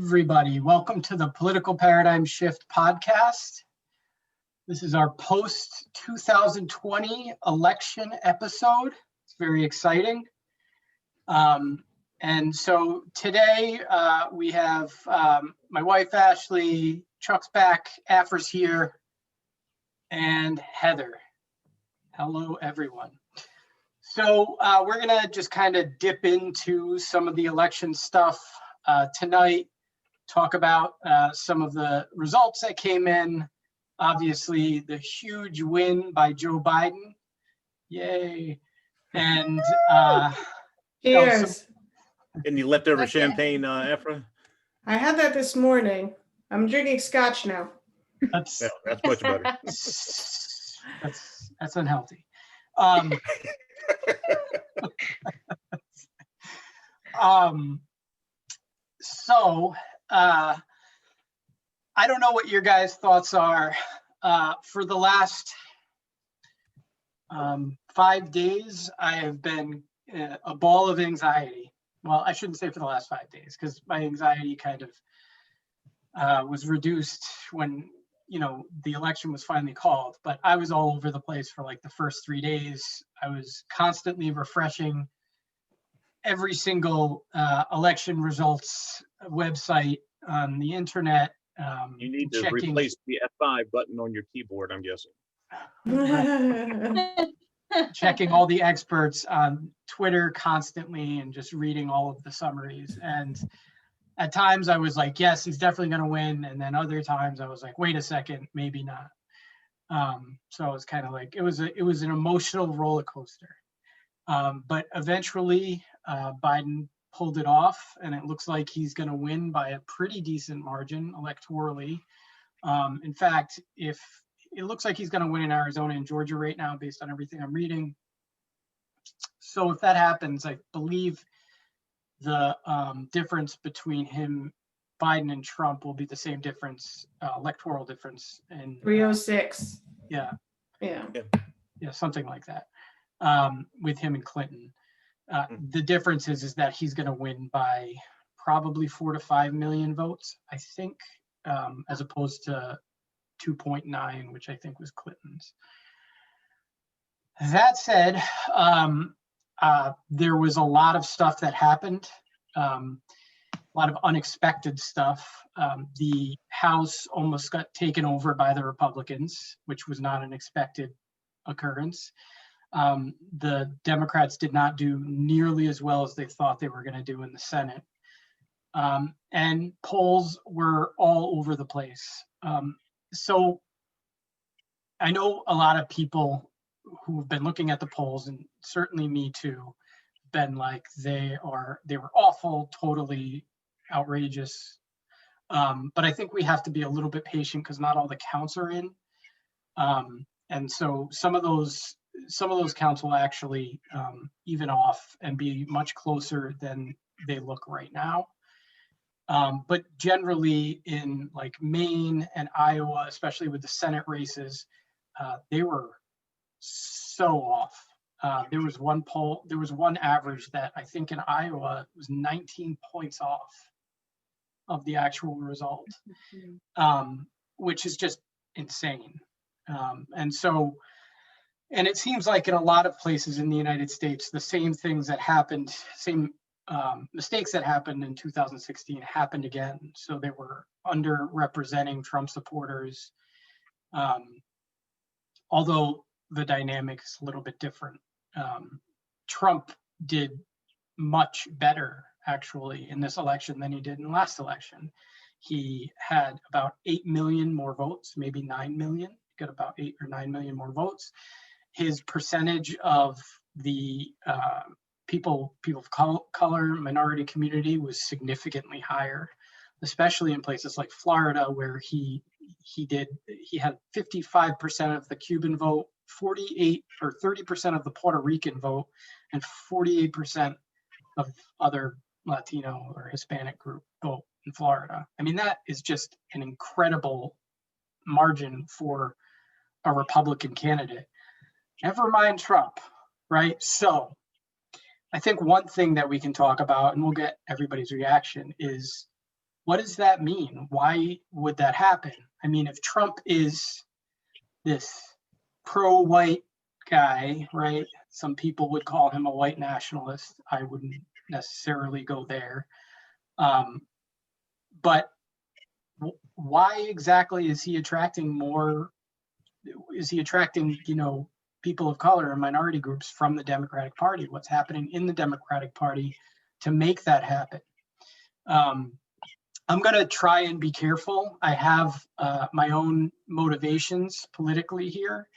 everybody. Welcome to the Political Paradigm Shift podcast. This is our post-2020 election episode. It's very exciting. And so today we have my wife, Ashley, Chuck's back, Afra's here, and Heather. Hello, everyone. So we're going to just kind of dip into some of the election stuff tonight, talk about some of the results that came in. Obviously, the huge win by Joe Biden. Yay. And cheers. Any leftover champagne, Afra? I had that this morning. I'm drinking scotch now. That's much better. That's unhealthy. So I don't know what your guys' thoughts are. For the last 5 days, I have been a ball of anxiety. Well, I shouldn't say for the last 5 days, because my anxiety kind of was reduced when, the election was finally called. But I was all over the place for like the first 3 days. I was constantly refreshing every single election results website on the internet. You need to replace the F5 button on your keyboard, I'm guessing. Checking all the experts on Twitter constantly and just reading all of the summaries. And at times I was like, yes, he's definitely going to win. And then other times I was like, wait a second, maybe not. So it was kind of like, it was an emotional roller coaster. But eventually Biden pulled it off, and it looks like he's going to win by a pretty decent margin electorally. In fact, if it looks like he's going to win in Arizona and Georgia right now, based on everything I'm reading. So if that happens, I believe the difference between Biden and Trump will be the same difference, electoral difference. And 306. Yeah, something like that. With him and Clinton. The difference is that he's going to win by probably 4 to 5 million votes, I think, as opposed to 2.9, which I think was Clinton's. That said, there was a lot of stuff that happened, a lot of unexpected stuff. The House almost got taken over by the Republicans, which was not an expected occurrence. The Democrats did not do nearly as well as they thought they were going to do in the Senate. And polls were all over the place. So I know a lot of people who have been looking at the polls, and certainly me too, been like they were awful, totally outrageous. But I think we have to be a little bit patient because not all the counts are in. And so some of those counts will actually even off and be much closer than they look right now. But generally in like Maine and Iowa, especially with the Senate races, they were so off. There was one average that I think in Iowa was 19 points off of the actual result, which is just insane. And it seems like in a lot of places in the United States, the same things that happened, same mistakes that happened in 2016 happened again. So they were underrepresenting Trump supporters, although the dynamic is a little bit different. Trump did much better, actually, in this election than he did in the last election. He had about 8 million more votes, maybe 9 million, got about 8 or 9 million more votes. His percentage of the people of color, minority community was significantly higher, especially in places like Florida, where he had 55% of the Cuban vote, 48 or 30% of the Puerto Rican vote, and 48% of other Latino or Hispanic group vote in Florida. I mean, that is just an incredible margin for a Republican candidate. Never mind Trump, right? So I think one thing that we can talk about, and we'll get everybody's reaction, is what does that mean? Why would that happen? I mean, if Trump is this pro-white guy, right? Some people would call him a white nationalist. I wouldn't necessarily go there. But why exactly is he attracting more? Is he attracting, people of color and minority groups from the Democratic Party? What's happening in the Democratic Party to make that happen? I'm going to try and be careful. I have my own motivations politically here,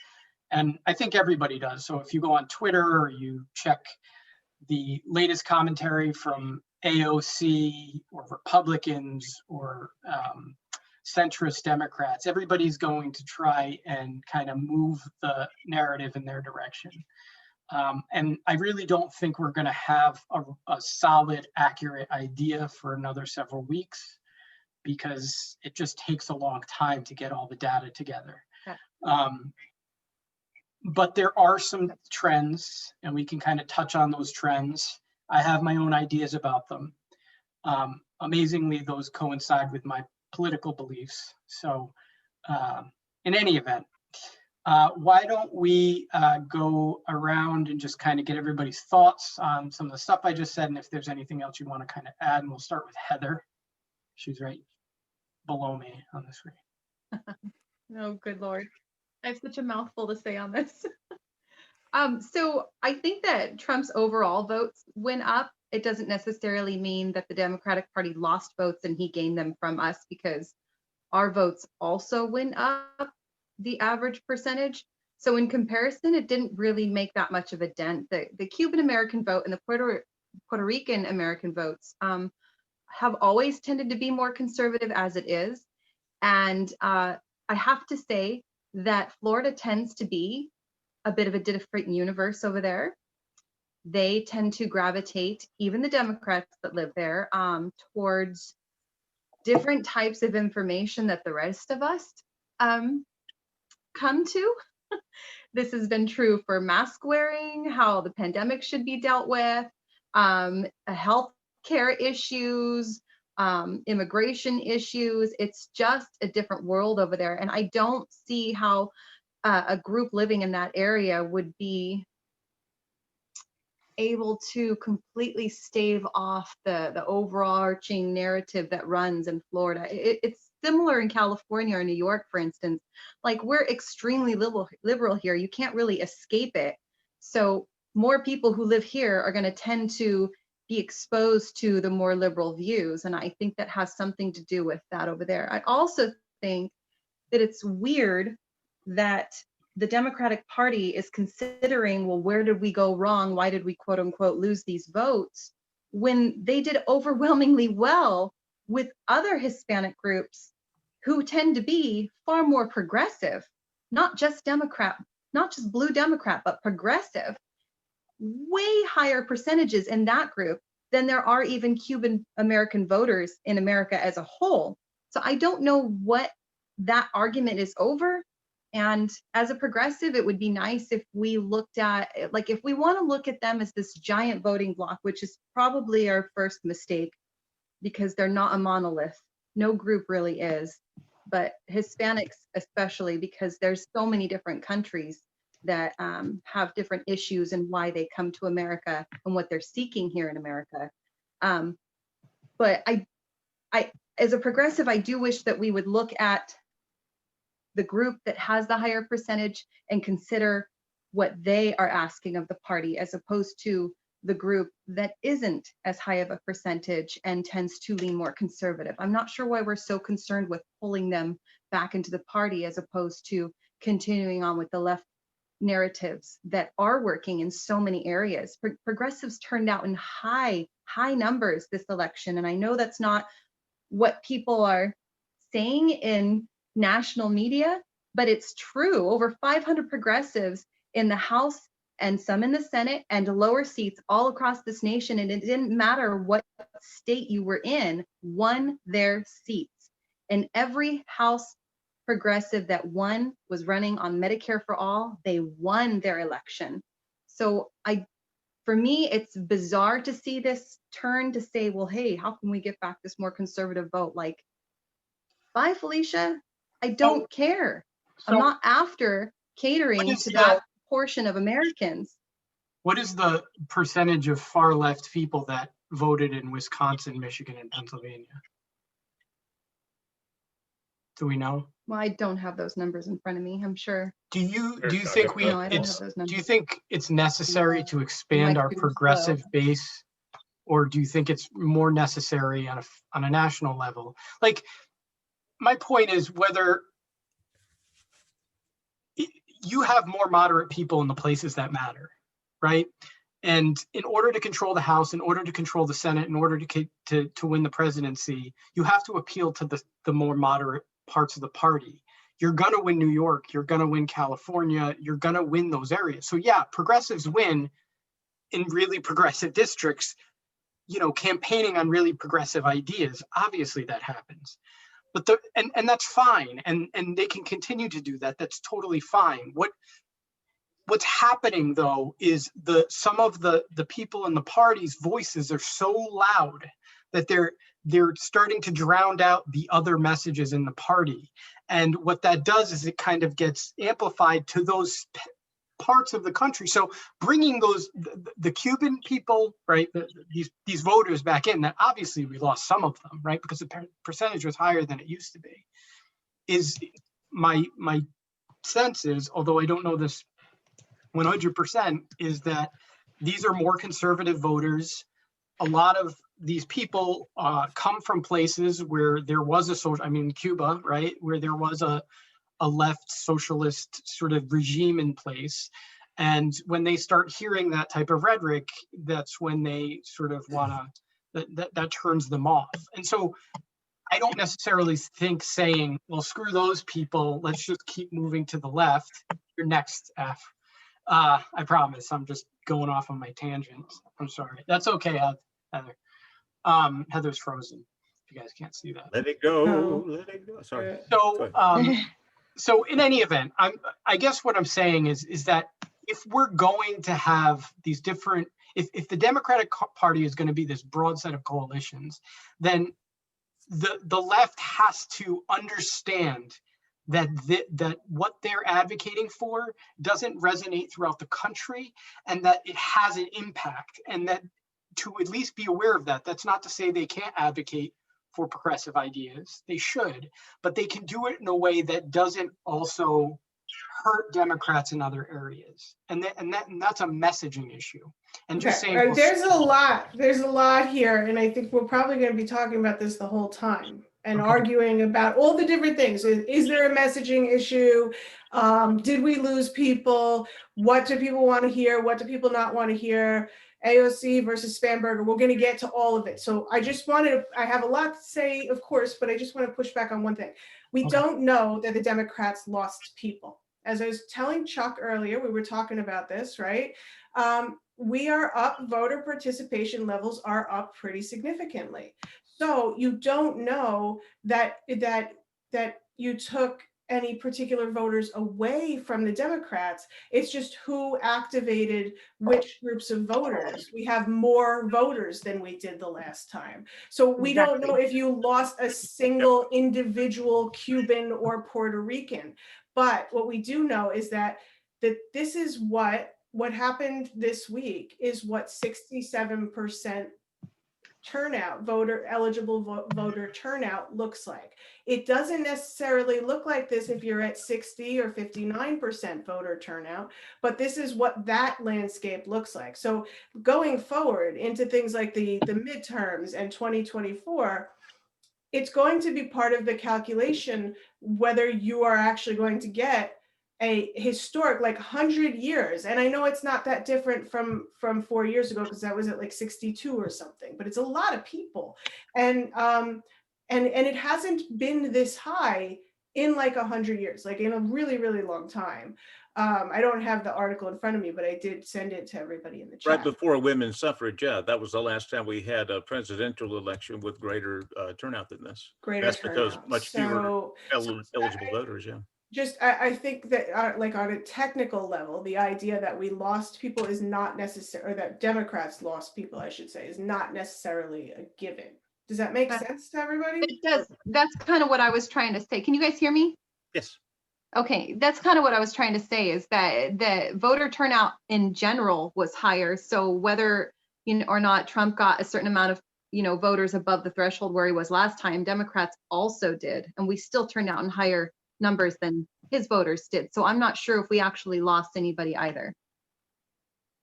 and I think everybody does. So if you go on Twitter or you check the latest commentary from AOC or Republicans or centrist Democrats, everybody's going to try and kind of move the narrative in their direction. And I really don't think we're going to have a solid, accurate idea for another several weeks, because it just takes a long time to get all the data together. Yeah. But there are some trends, and we can kind of touch on those trends. I have my own ideas about them. Amazingly, those coincide with my political beliefs. So in any event, why don't we go around and just kind of get everybody's thoughts on some of the stuff I just said, and if there's anything else you want to kind of add, and we'll start with Heather. She's right below me on the screen. Oh, good Lord. I have such a mouthful to say on this. So I think that Trump's overall votes went up. It doesn't necessarily mean that the Democratic Party lost votes and he gained them from us, because our votes also went up the average percentage. So in comparison, it didn't really make that much of a dent. The Cuban American vote and the Puerto Rican American votes have always tended to be more conservative as it is. And I have to say that Florida tends to be a bit of a different universe over there. They tend to gravitate, even the Democrats that live there, towards different types of information that the rest of us come to. This has been true for mask wearing, how the pandemic should be dealt with, health care issues, immigration issues. It's just a different world over there. And I don't see how a group living in that area would be able to completely stave off the overarching narrative that runs in Florida. It's similar in California or New York, for instance. Like, we're extremely liberal here. You can't really escape it. So more people who live here are going to tend to be exposed to the more liberal views. And I think that has something to do with that over there. I also think that it's weird that the Democratic Party is considering, well, where did we go wrong? Why did we, quote unquote, lose these votes, when they did overwhelmingly well with other Hispanic groups who tend to be far more progressive, not just Democrat, not just blue Democrat, but progressive. Way higher percentages in that group than there are even Cuban American voters in America as a whole. So I don't know what that argument is over. And as a progressive, it would be nice if we looked at, like, if we want to look at them as this giant voting bloc, which is probably our first mistake, because they're not a monolith. No group really is, but Hispanics especially, because there's so many different countries that have different issues and why they come to America and what they're seeking here in America. But I, as a progressive, I do wish that we would look at the group that has the higher percentage and consider what they are asking of the party, as opposed to the group that isn't as high of a percentage and tends to lean more conservative. I'm not sure why we're so concerned with pulling them back into the party, as opposed to continuing on with the left narratives that are working in so many areas. Progressives turned out in high numbers this election. And I know that's not what people are saying in national media, but it's true. Over 500 progressives in the House and some in the Senate and lower seats all across this nation. And it didn't matter what state you were in, won their seats. And every House progressive that won was running on Medicare for all. They won their election. So I for me, it's bizarre to see this turn to say, well, hey, how can we get back this more conservative vote? Like, bye, Felicia. I don't care. I'm So not after catering is to the- that portion of Americans. what is the percentage of far left people that voted in Wisconsin, Michigan, and Pennsylvania? Do we know? Well, I don't have those numbers in front of me, I'm sure. Do you Sure, think no, I don't have those do you numbers. think it's necessary to expand My our computer's progressive base, or do you think it's more necessary on a national level? Like, my point is whether you have more moderate people in the places that matter, right? And in order to control the House, in order to control the Senate, in order to win the presidency, you have to appeal to the more moderate parts of the party. You're going to win New York, you're going to win California, you're going to win those areas. So yeah, progressives win in really progressive districts, campaigning on really progressive ideas. Obviously that happens. But and that's fine. And they can continue to do that. That's totally fine. What's happening though is some of the people in the party's voices are so loud that they're starting to drown out the other messages in the party. And what that does is it kind of gets amplified to those parts of the country. So bringing the Cuban people, right, these voters back in, that obviously we lost some of them, right, because the percentage was higher than it used to be, is my sense is, although I don't know this 100%, is that these are more conservative voters. A lot of these people come from places where there was Cuba, right, where there was a left socialist sort of regime in place. And when they start hearing that type of rhetoric, that's when they sort of that turns them off. And so I don't necessarily think saying, well, screw those people, let's just keep moving to the left. You're next, F. I promise I'm just going off on my tangents. I'm sorry. That's okay, Heather. Heather's frozen, if you guys can't see that. Let it go, Oh. let it go. Sorry. So, so in any event, I guess what I'm saying is that if we're going to have these different, if the Democratic Party is going to be this broad set of coalitions, then the left has to understand that what they're advocating for doesn't resonate throughout the country, and that it has an impact, and that to at least be aware of that. That's not to say they can't advocate for progressive ideas. They should, but they can do it in a way that doesn't also hurt Democrats in other areas. And that's a messaging issue. And just saying, well, there's a lot here, and I think we're probably going to be talking about this the whole time and arguing about all the different things. Is there a messaging issue? Did we lose people? What do people want to hear? What do people not want to hear? AOC versus Spanberger. We're going to get to all of it. So I have a lot to say, of course, but I just want to push back on one thing. We don't know that the Democrats lost people. As I was telling Chuck earlier, we were talking about this, right? We are up, voter participation levels are up pretty significantly. So you don't know that you took any particular voters away from the Democrats. It's just who activated which groups of voters. We have more voters than we did the last time. So we don't know if you lost a single individual Cuban or Puerto Rican. But what we do know is that this is what happened this week is what 67% turnout, eligible voter turnout looks like. It doesn't necessarily look like this if you're at 60 or 59% voter turnout, but this is what that landscape looks like. So going forward into things like the midterms and 2024, it's going to be part of the calculation whether you are actually going to get a historic, like 100 years. And I know it's not that different from 4 years ago, because that was at like 62 or something, but it's a lot of people. And it hasn't been this high in like 100 years, like in a really, really long time. I don't have the article in front of me, but I did send it to everybody in the chat. Right before women's suffrage, yeah, that was the last time we had a presidential election with greater turnout than this. That's because much fewer eligible voters, yeah. I think that like on a technical level, the idea that we lost people is not necessary, or that Democrats lost people, I should say, is not necessarily a given. Does that make That- sense to everybody? It does. That's kind of what I was trying to say. Can you guys hear me? Yes. Okay, that's kind of what I was trying to say, is that the voter turnout in general was higher. So whether or not Trump got a certain amount of voters above the threshold where he was last time, Democrats also did, and we still turned out in higher numbers than his voters did. So I'm not sure if we actually lost anybody either.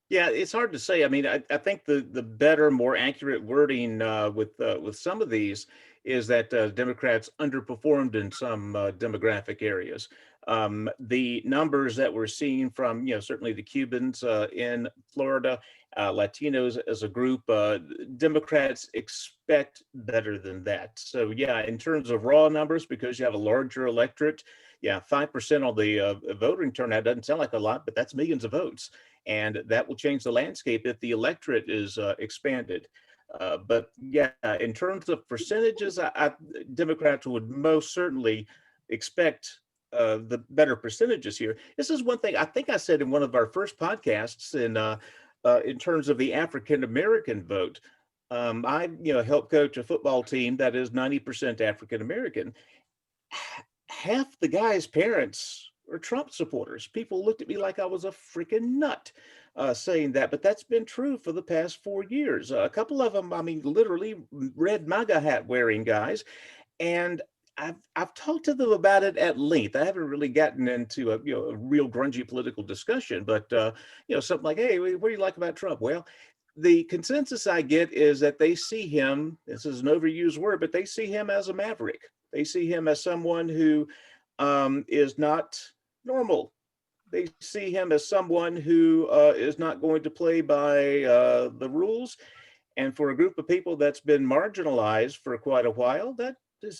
Yeah, it's hard to say. I mean, I think the better, more accurate wording with some of these is that Democrats underperformed in some demographic areas. The numbers that we're seeing from, certainly the Cubans in Florida, Latinos as a group, Democrats expect better than that. So yeah, in terms of raw numbers, because you have a larger electorate, yeah, 5% on the voting turnout doesn't sound like a lot, but that's millions of votes. And that will change the landscape if the electorate is expanded. But yeah, in terms of percentages, Democrats would most certainly expect the better percentages here. This is one thing I think I said in one of our first podcasts in terms of the African American vote. I helped coach a football team that is 90% African American. Half the guys' parents are Trump supporters. People looked at me like I was a freaking nut saying that, but that's been true for the past 4 years. A couple of them, I mean, literally red MAGA hat wearing guys. And I've talked to them about it at length. I haven't really gotten into a real grungy political discussion, but something like, hey, what do you like about Trump? Well, the consensus I get is that they see him, this is an overused word, but they see him as a maverick. They see him as someone who is not normal. They see him as someone who is not going to play by the rules. And for a group of people that's been marginalized for quite a while, that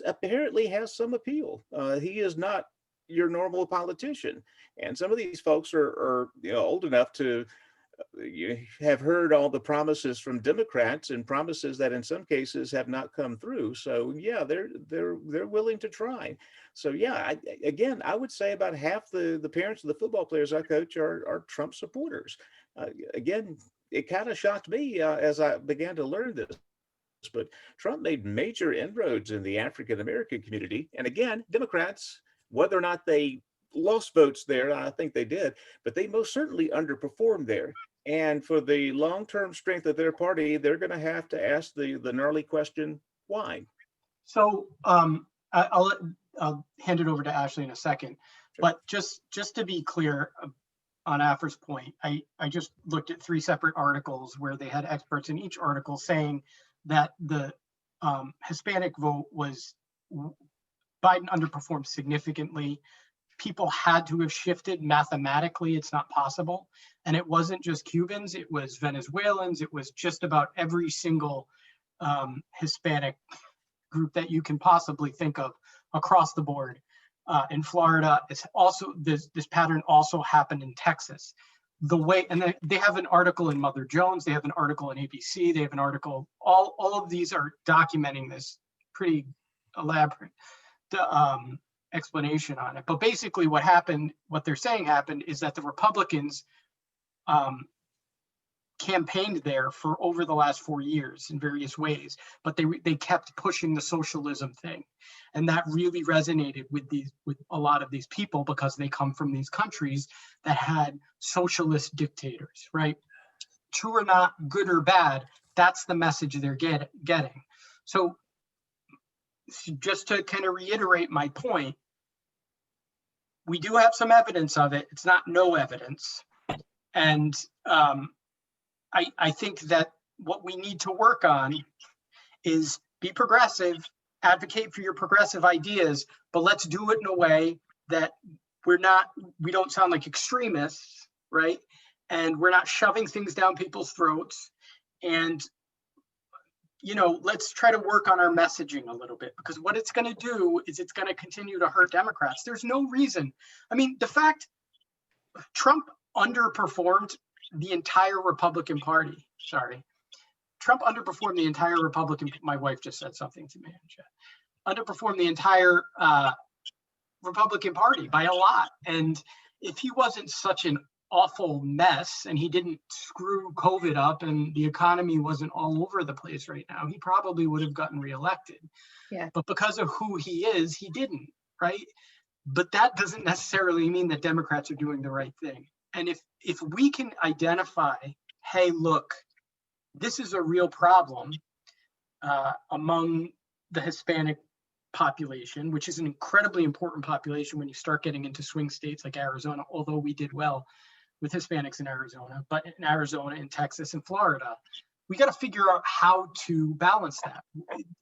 apparently has some appeal. He is not your normal politician. And some of these folks are old enough to you have heard all the promises from Democrats, and promises that in some cases have not come through. So yeah, they're willing to try. So yeah, I would say about half the parents of the football players I coach are Trump supporters. Again, it kind of shocked me as I began to learn this. But Trump made major inroads in the African American community, and again, Democrats, whether or not they lost votes there, I think they did, but they most certainly underperformed there. And for the long-term strength of their party, they're going to have to ask the gnarly question, why? So I'll hand it over to Ashley in a second. Sure. But just to be clear on Afra's point, I just looked at 3 separate articles where they had experts in each article saying that the Hispanic vote was, Biden underperformed significantly. People had to have shifted mathematically. It's not possible. And it wasn't just Cubans, it was Venezuelans, it was just about every single Hispanic group that you can possibly think of across the board. In Florida, it's also, this pattern also happened in Texas. The way, and they have an article in Mother Jones, they have an article in ABC, they have an article, all of these are documenting this pretty elaborate explanation on it. But basically what happened, what they're saying happened, is that the Republicans campaigned there for over the last 4 years in various ways, but they kept pushing the socialism thing. And that really resonated with a lot of these people, because they come from these countries that had socialist dictators, right? True or not, good or bad, that's the message they're getting. So just to kind of reiterate my point, we do have some evidence of it. It's not no evidence. And I think that what we need to work on is be progressive, advocate for your progressive ideas, but let's do it in a way that we don't sound like extremists, right? And we're not shoving things down people's throats. And let's try to work on our messaging a little bit, because what it's going to do is it's going to continue to hurt Democrats. There's no reason. I mean, the fact Trump underperformed the entire Republican Party. Sorry. Trump underperformed the entire Republican. My wife just said something to me in chat. Underperformed the entire Republican Party by a lot. And if he wasn't such an awful mess and he didn't screw COVID up and the economy wasn't all over the place right now, he probably would have gotten reelected. Yeah. But because of who he is, he didn't, right? But that doesn't necessarily mean that Democrats are doing the right thing. And if we can identify, hey, look, this is a real problem among the Hispanic population, which is an incredibly important population when you start getting into swing states like Arizona, although we did well with Hispanics in Arizona, but in Arizona, in Texas, and Florida, we got to figure out how to balance that.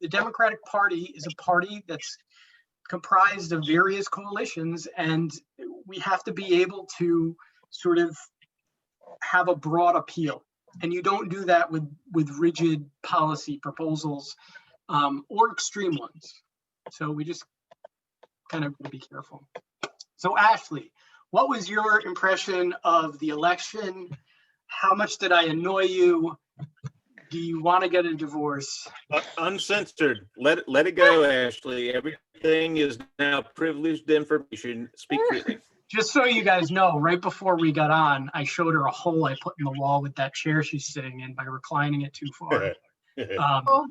The Democratic Party is a party that's comprised of various coalitions, and we have to be able to sort of have a broad appeal. And you don't do that with rigid policy proposals or extreme ones. So we just kind of be careful. So Ashley, what was your impression of the election? How much did I annoy you? Do you want to get a divorce? Uncensored. Let it go, Ashley. Everything is now privileged information. Speak freely. Just so you guys know, right before we got on, I showed her a hole I put in the wall with that chair she's sitting in by reclining it too far. Oh,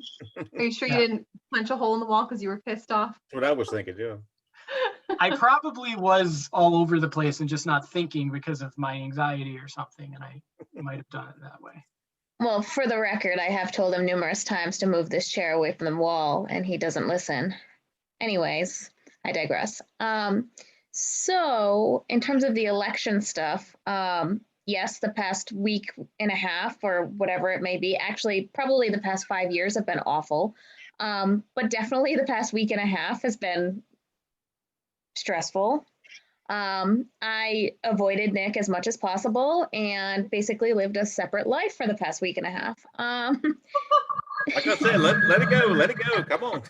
are you sure yeah. you didn't punch a hole in the wall because you were pissed off? That's what I was thinking, yeah. I probably was all over the place and just not thinking because of my anxiety or something, and I might have done it that way. Well, for the record, I have told him numerous times to move this chair away from the wall, and he doesn't listen. Anyways, I digress. So in terms of the election stuff, yes, the past week and a half or whatever it may be, actually probably the past 5 years have been awful. But definitely the past week and a half has been stressful. I avoided Nick as much as possible and basically lived a separate life for the past week and a half. Like I said, let it go. Let it go. Come on.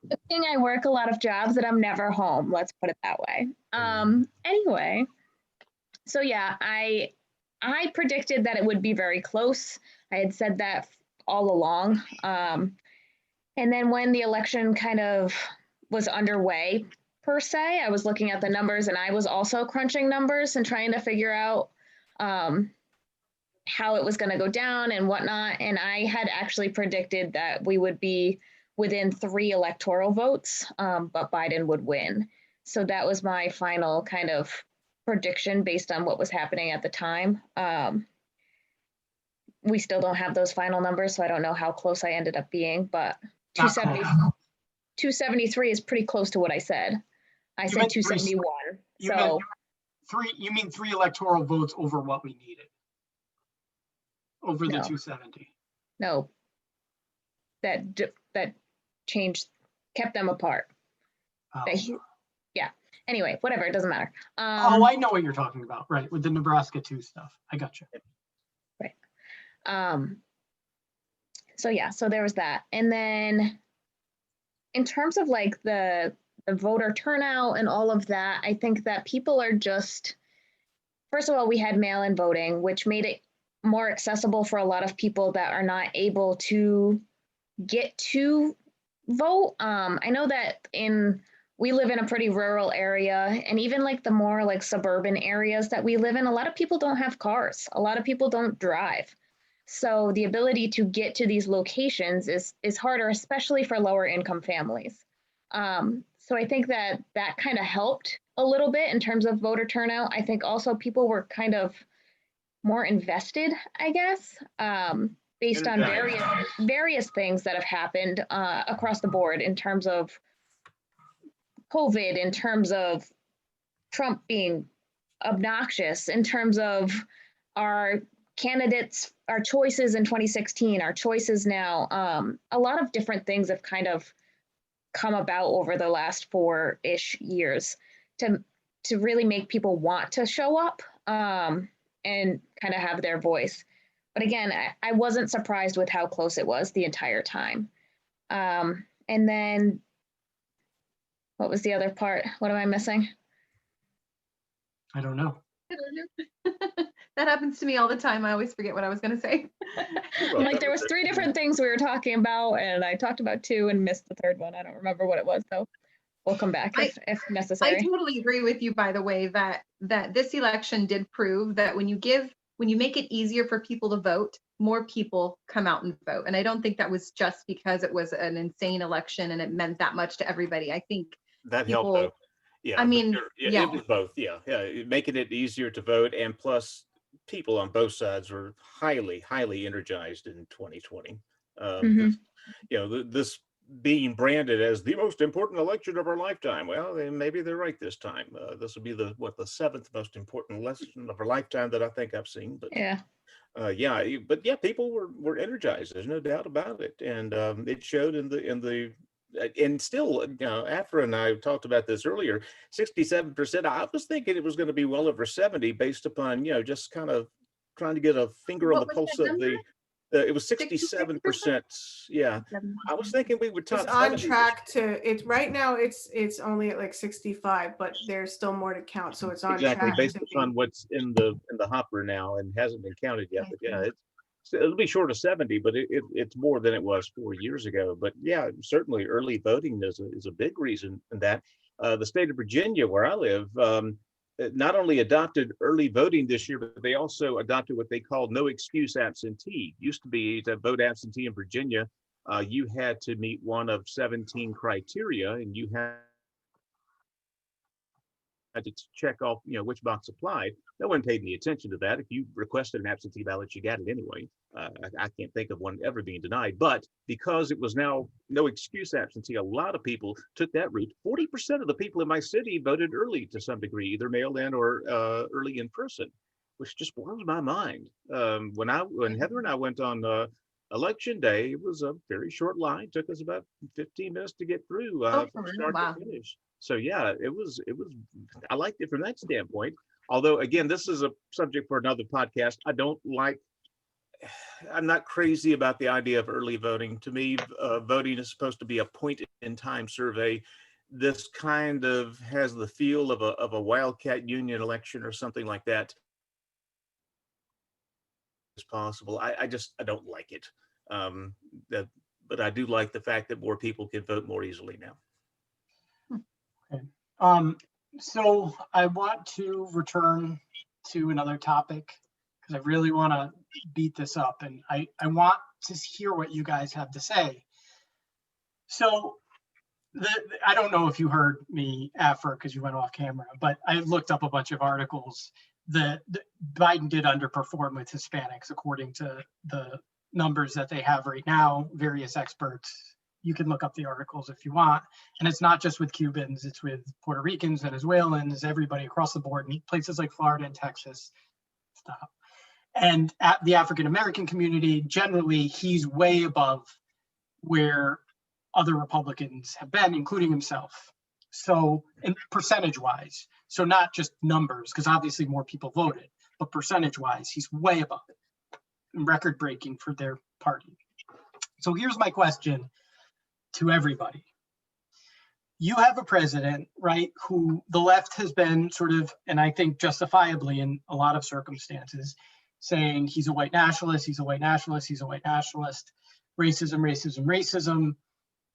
Good thing I work a lot of jobs that I'm never home. Let's put it that way. Anyway, so yeah, I predicted that it would be very close. I had said that all along. And then when the election kind of was underway, per se, I was looking at the numbers and I was also crunching numbers and trying to figure out how it was going to go down and whatnot. And I had actually predicted that we would be within 3 electoral votes, but Biden would win. So that was my final kind of prediction based on what was happening at the time. We still don't have those final numbers, so I don't know how close I ended up being, but 273 is pretty close to what I said. I said 271. You mean 3 electoral votes over what we needed? Over the No. 270? No, that changed, kept them apart. Oh. Yeah. Anyway, whatever. It doesn't matter. Oh, I know what you're talking about. Right, with the Nebraska 2 stuff. I got you. Right. So yeah, so there was that. And then in terms of like the voter turnout and all of that, I think that people are just, first of all, we had mail-in voting, which made it more accessible for a lot of people that are not able to get to vote. I know that we live in a pretty rural area, and even like the more like suburban areas that we live in, a lot of people don't have cars. A lot of people don't drive. So the ability to get to these locations is harder, especially for lower income families. So I think that kind of helped a little bit in terms of voter turnout. I think also people were kind of more invested, I guess, based on various things that have happened across the board in terms of COVID, in terms of Trump being obnoxious, in terms of our candidates, our choices in 2016, our choices now. A lot of different things have kind of come about over the last 4-ish years to really make people want to show up and kind of have their voice. But again, I wasn't surprised with how close it was the entire time. And then what was the other part? What am I missing? I don't know. That happens to me all the time. I always forget what I was going to say. Like there was 3 different things we were talking about, and I talked about 2 and missed the third one. I don't remember what it was though. we'll come back if I necessary. totally agree with you, by the way, that this election did prove that when you make it easier for people to vote, more people come out and vote. And I don't think that was just because it was an insane election and it meant that much to everybody. I think That helped people, though. Yeah, I but mean, yeah, yeah. it was both. Making it easier to vote, and plus, people on both sides were highly energized in 2020. Mhm. This being branded as the most important election of our lifetime. Well, maybe they're right this time. This will be the seventh most important election of our lifetime that I think I've seen. But Yeah. people were energized. There's no doubt about it, and it showed and still, Afra and I talked about this earlier. 67%. I was thinking it was going to be well over 70, based upon just kind of trying to get a finger on the What was pulse that of number? the. It was 67%. Yeah, I was thinking we would It's top on 70. track to, it's right now, it's only at like 65, but there's still more to count. So it's on Exactly, track based to upon be. what's in the hopper now and hasn't been counted yet. But yeah, it'll be short of 70, but it's more than it was 4 years ago. But yeah, certainly early voting is a big reason in that. The state of Virginia, where I live, not only adopted early voting this year, but they also adopted what they called no excuse absentee. Used to be to vote absentee in Virginia, you had to meet one of 17 criteria, and you had to check off, which box applied. No one paid any attention to that. If you requested an absentee ballot, you got it anyway. I can't think of one ever being denied. But because it was now no excuse absentee, a lot of people took that route. 40% of the people in my city voted early to some degree, either mail in or early in person, which just blows my mind. When Heather and I went on election day, it was a very short line. It took us about 15 minutes to get through Oh, from for real? start Wow. to finish. So yeah, it was. I liked it from that standpoint. Although again, this is a subject for another podcast. I'm not crazy about the idea of early voting. To me, voting is supposed to be a point in time survey. This kind of has the feel of a wildcat union election or something like that. As possible. I don't like it. But I do like the fact that more people can vote more easily now. So I want to return to another topic because I really want to beat this up, and I want to hear what you guys have to say. So I don't know if you heard me, Afra, because you went off camera, but I looked up a bunch of articles that Biden did underperform with Hispanics, according to the numbers that they have right now, various experts. You can look up the articles if you want. And it's not just with Cubans, it's with Puerto Ricans, Venezuelans, everybody across the board, in places like Florida and Texas. Stop. And at the African-American community, generally, he's way above where other Republicans have been, including himself. So, and percentage-wise, so not just numbers, because obviously more people voted, but percentage-wise, he's way above it, record-breaking for their party. So here's my question to everybody. You have a president, right, who the left has been sort of, and I think justifiably in a lot of circumstances, saying he's a white nationalist, he's a white nationalist, he's a white nationalist, racism, racism, racism,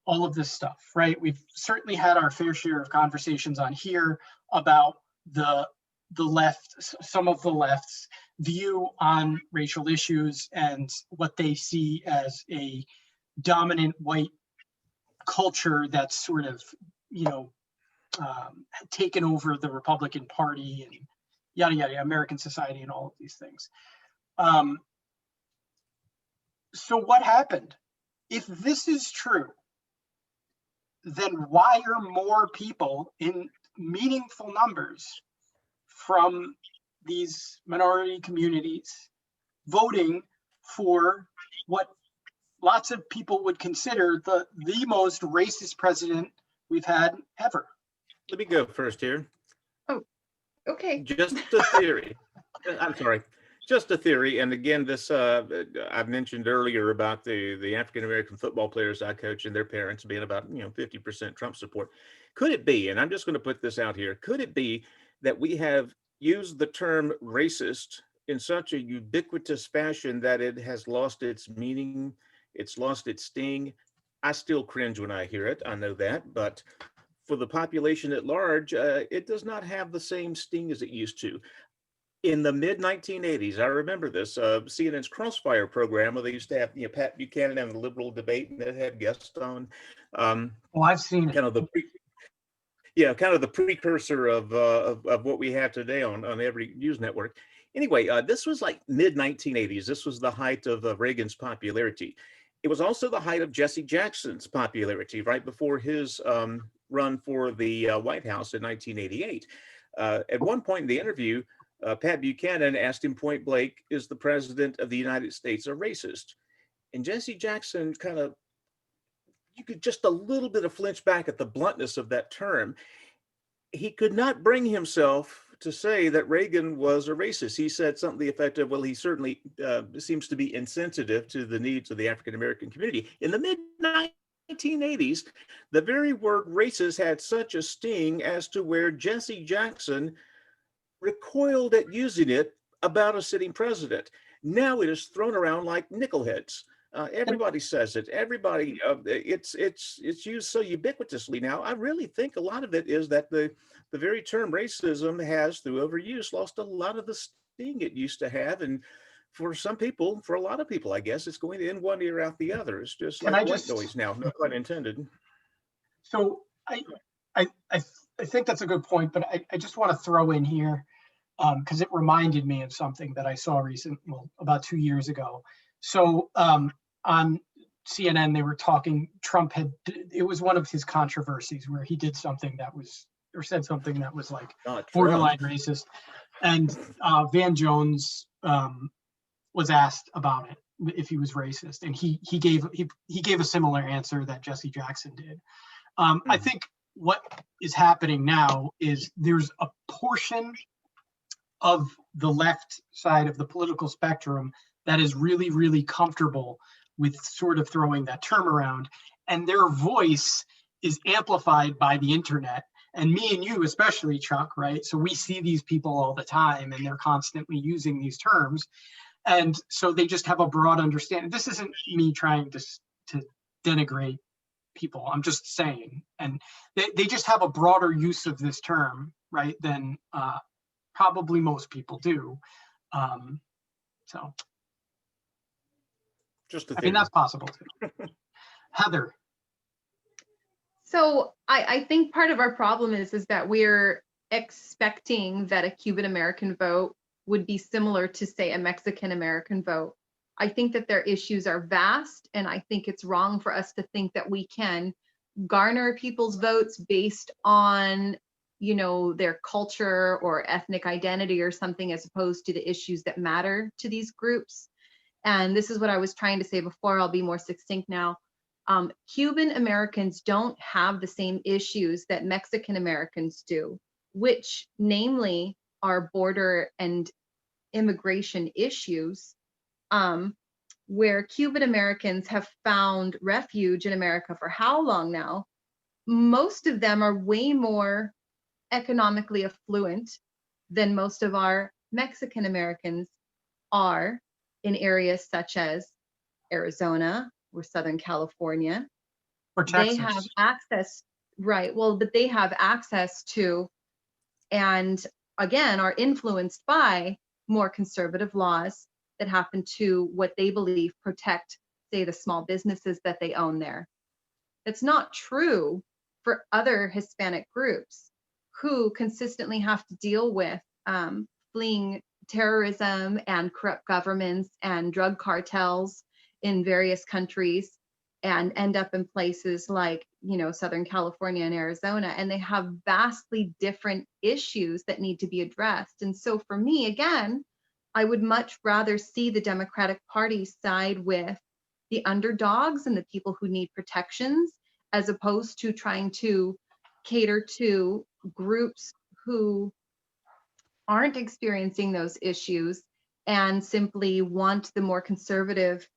all of this stuff, right? We've certainly had our fair share of conversations on here about the left, some of the left's view on racial issues and what they see as a dominant white culture that's sort of, taken over the Republican Party and yada, yada, American society and all of these things. So what happened? If this is true, then why are more people in meaningful numbers from these minority communities voting for what lots of people would consider the most racist president we've had ever? Let me go first here. Okay. Just a theory. I'm sorry. Just a theory. And again, this I've mentioned earlier about the African-American football players I coach and their parents being about 50% Trump support. Could it be, and I'm just going to put this out here, could it be that we have used the term racist in such a ubiquitous fashion that it has lost its meaning, it's lost its sting? I still cringe when I hear it, I know that, but for the population at large, it does not have the same sting as it used to. In the mid 1980s, I remember this, CNN's Crossfire program, where they used to have, Pat Buchanan and the liberal debate, and it had guests on. Oh, I've seen it. Kind of the kind of the precursor of what we have today on every news network. Anyway, this was like mid 1980s. This was the height of Reagan's popularity. It was also the height of Jesse Jackson's popularity, right before his run for the White House in 1988. At one point in the interview, Pat Buchanan asked him point blank, "Is the president of the United States a racist?" And Jesse Jackson kind of, you could just a little bit of flinch back at the bluntness of that term. He could not bring himself to say that Reagan was a racist. He said something to the effect of, well, he certainly seems to be insensitive to the needs of the African-American community. In the mid 1980s, the very word racist had such a sting as to where Jesse Jackson recoiled at using it about a sitting president. Now it is thrown around like nickelheads. Everybody says it. Everybody, it's used so ubiquitously now. I really think a lot of it is that the very term racism has, through overuse, lost a lot of the sting it used to have. And for some people, for a lot of people, I guess, it's going in one ear out the other. It's just Can like I white just- noise now, no pun intended. So I think that's a good point, but I just want to throw in here, because it reminded me of something that I saw about 2 years ago. So on CNN, they were talking, it was one of his controversies where he did something that was, or said something that was like borderline racist. And Van Jones was asked about it, if he was racist. And he gave a similar answer that Jesse Jackson did. I think what is happening now is there's a portion of the left side of the political spectrum that is really, really comfortable with sort of throwing that term around, and their voice is amplified by the internet. And me and you, especially, Chuck, right? So we see these people all the time, and they're constantly using these terms. And so they just have a broad understanding. This isn't me trying to denigrate people. I'm just saying, and they just have a broader use of this term, right, than probably most people do. So Just I mean, that's possible too. Heather. So I think part of our problem is that we're expecting that a Cuban American vote would be similar to, say, a Mexican American vote. I think that their issues are vast, and I think it's wrong for us to think that we can garner people's votes based on, their culture or ethnic identity or something, as opposed to the issues that matter to these groups. And this is what I was trying to say before. I'll be more succinct now. Cuban Americans don't have the same issues that Mexican Americans do, which namely are border and immigration issues, where Cuban Americans have found refuge in America for how long now? Most of them are way more economically affluent than most of our Mexican Americans are in areas such as Arizona or Southern California. Or Texas. They have access, right? Well, but they have access to, and again, are influenced by more conservative laws that happen to what they believe protect, say, the small businesses that they own there. That's not true for other Hispanic groups who consistently have to deal with fleeing terrorism and corrupt governments and drug cartels in various countries, and end up in places like, Southern California and Arizona, and they have vastly different issues that need to be addressed. And so for me, again, I would much rather see the Democratic Party side with the underdogs and the people who need protections, as opposed to trying to cater to groups who aren't experiencing those issues and simply want the more conservative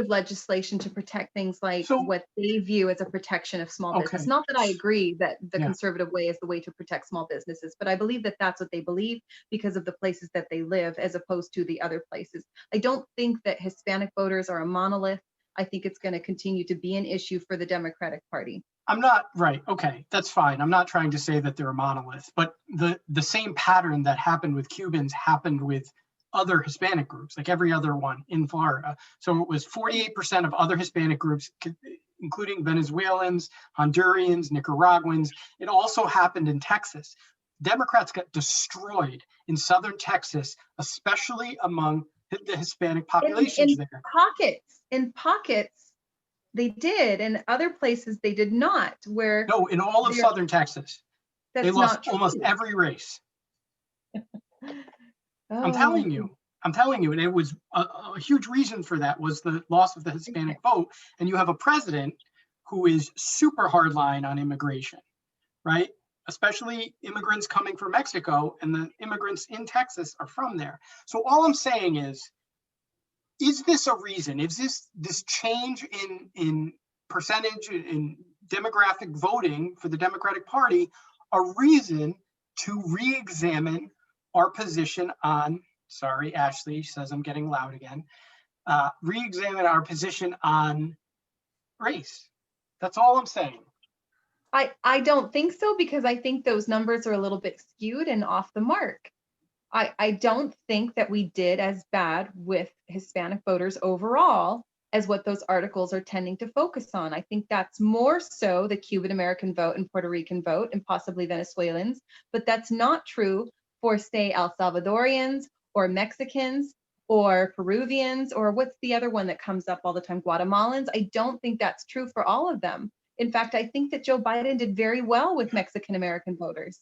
legislation to protect things like what they view as a protection of small business. Not that I agree that the conservative way is the way to protect small businesses, but I believe that that's what they believe because of the places that they live, as opposed to the other places. I don't think that Hispanic voters are a monolith. I think it's going to continue to be an issue for the Democratic Party. I'm not right. Okay, that's fine. I'm not trying to say that they're a monolith, but the same pattern that happened with Cubans happened with other Hispanic groups, like every other one in Florida. So it was 48% of other Hispanic groups, including Venezuelans, Hondurans, Nicaraguans. It also happened in Texas. Democrats got destroyed in southern Texas, especially among the Hispanic populations there. In pockets, they did, and other places they did not. Where No, in all of southern Texas, that's they lost not true. almost every race. I'm Oh. telling you, and it was a huge reason for that was the loss of the Hispanic vote. And you have a president who is super hardline on immigration, right? Especially immigrants coming from Mexico, and the immigrants in Texas are from there. So all I'm saying is this a reason? Is this change in percentage in demographic voting for the Democratic Party a reason to re-examine our position on, sorry, Ashley says I'm getting loud again, re-examine our position on race? That's all I'm saying. I don't think so, because I think those numbers are a little bit skewed and off the mark. I don't think that we did as bad with Hispanic voters overall as what those articles are tending to focus on. I think that's more so the Cuban American vote and Puerto Rican vote and possibly Venezuelans, but that's not true for, say, El Salvadorians or Mexicans or Peruvians, or what's the other one that comes up all the time, Guatemalans. I don't think that's true for all of them. In fact, I think that Joe Biden did very well with Mexican American voters.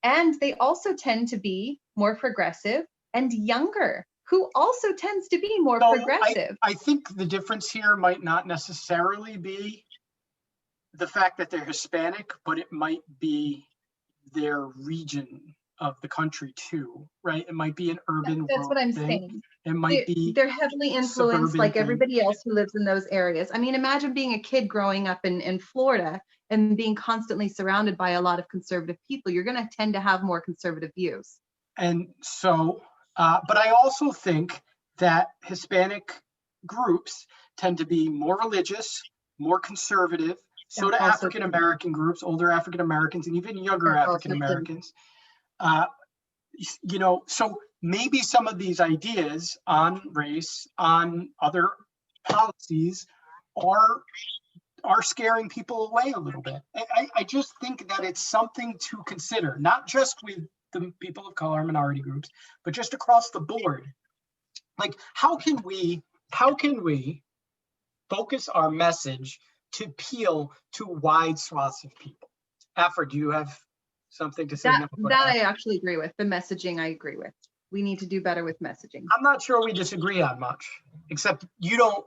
And they also tend to be more progressive and younger, who also tends to be more progressive. I think the difference here might not necessarily be the fact that they're Hispanic, but it might be their region of the country too, right? It might be an urban. That's what I'm saying. It might be. They're heavily influenced like thing. everybody else who lives in those areas. I mean, imagine being a kid growing up in Florida and being constantly surrounded by a lot of conservative people. You're going to tend to have more conservative views. And so, but I also think that Hispanic groups tend to be more religious, more conservative. So do African American groups, older African Americans, and even younger African Americans. You know, so maybe some of these ideas on race, on other policies are scaring people away a little bit. I just think that it's something to consider, not just with the people of color, minority groups, but just across the board. Like, how can we focus our message to appeal to wide swaths of people? Afra, do you have something to say? That I actually agree with. The messaging I agree with. We need to do better with messaging. I'm not sure we disagree on much, except you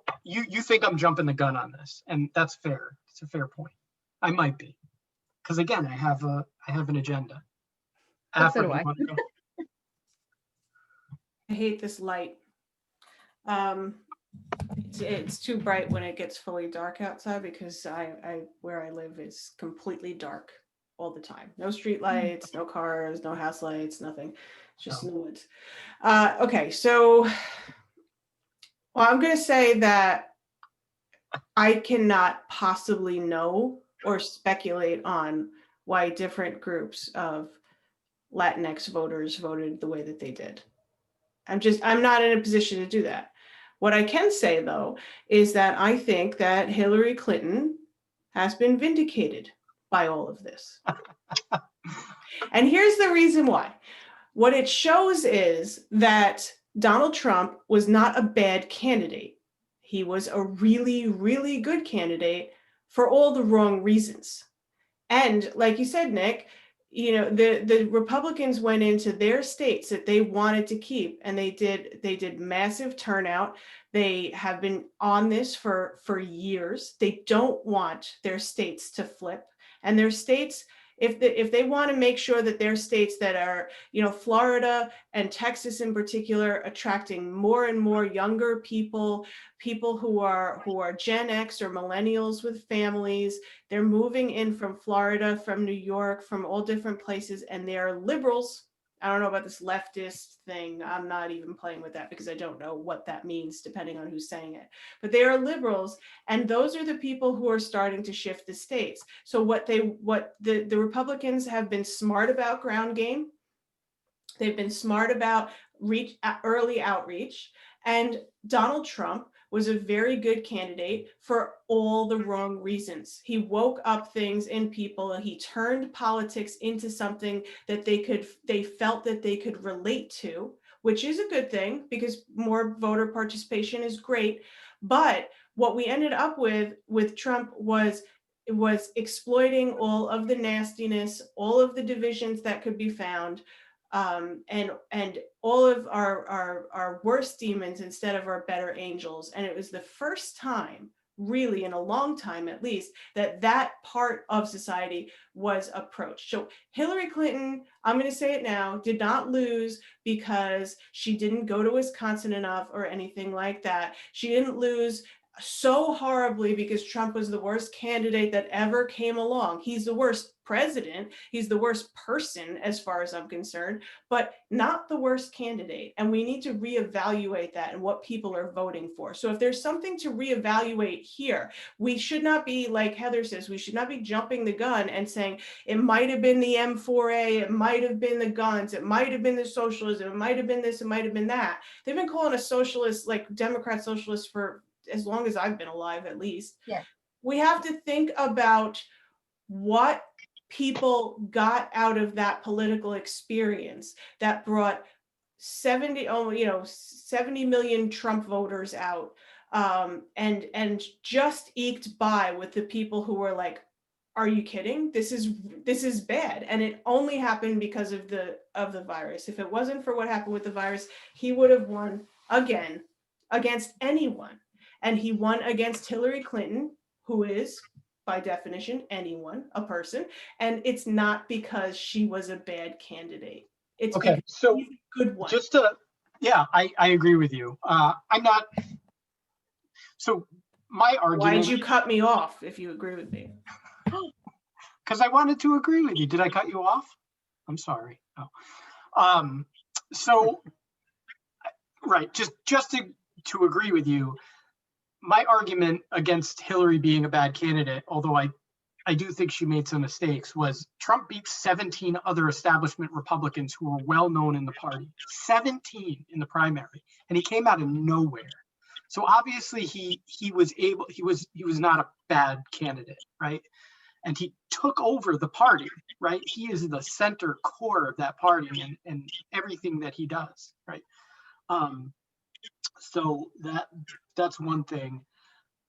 think I'm jumping the gun on this, and that's fair. It's a fair point. I might be, because again, I have an agenda. So do I. I hate this light. It's too bright when it gets fully dark outside, because where I live is completely dark all the time. No street lights, no cars, no house lights, nothing. It's just in the woods. Okay, so I'm going to say that I cannot possibly know or speculate on why different groups of Latinx voters voted the way that they did. I'm not in a position to do that. What I can say, though, is that I think that Hillary Clinton has been vindicated by all of this. And here's the reason why. What it shows is that Donald Trump was not a bad candidate. He was a really, really good candidate for all the wrong reasons. And like you said, Nick, you know, the Republicans went into their states that they wanted to keep, and they did massive turnout. They have been on this for years. They don't want their states to flip, and their states, if they want to make sure that their states that are, you know, Florida and Texas in particular, attracting more and more younger people who are Gen X or millennials with families, they're moving in from Florida, from New York, from all different places, and they are liberals, I don't know about this leftist thing. I'm not even playing with that because I don't know what that means depending on who's saying it. But they are liberals, and those are the people who are starting to shift the states. So what the Republicans have been smart about ground game. They've been smart about early outreach, and Donald Trump was a very good candidate for all the wrong reasons. He woke up things in people, and he turned politics into something that they felt that they could relate to, which is a good thing because more voter participation is great. But what we ended up with Trump was exploiting all of the nastiness, all of the divisions that could be found, and all of our worst demons instead of our better angels. And it was the first time, really in a long time at least, that part of society was approached. So Hillary Clinton, I'm going to say it now, did not lose because she didn't go to Wisconsin enough or anything like that. She didn't lose so horribly because Trump was the worst candidate that ever came along. He's the worst president. He's the worst person as far as I'm concerned, but not the worst candidate. And we need to reevaluate that and what people are voting for. So if there's something to reevaluate here, we should not be, like Heather says, we should not be jumping the gun and saying it might have been the M4A, it might have been the guns, it might have been the socialism, it might have been this, it might have been that. They've been calling us socialists, like Democrat socialists, for as long as I've been alive, at least. Yeah. We have to think about what people got out of that political experience that brought 70 million Trump voters out, and just eked by with the people who were like, are you kidding? This is bad. And it only happened because of the virus. If it wasn't for what happened with the virus, he would have won again against anyone. And he won against Hillary Clinton, who is, by definition, anyone, a person. And it's not because she was a bad candidate. It's Okay, because so he's a good one. just to, yeah, I agree with you. I'm not, so my Why'd argument, you cut me off if you agree with me? because I wanted to agree with you. Did I cut you off? I'm sorry. Oh. So, right, just to agree with you, my argument against Hillary being a bad candidate, although I do think she made some mistakes, was Trump beat 17 other establishment Republicans who were well known in the party, 17 in the primary, and he came out of nowhere. So obviously he was not a bad candidate, right? And he took over the party, right? He is the center core of that party and everything that he does, right? So that's one thing.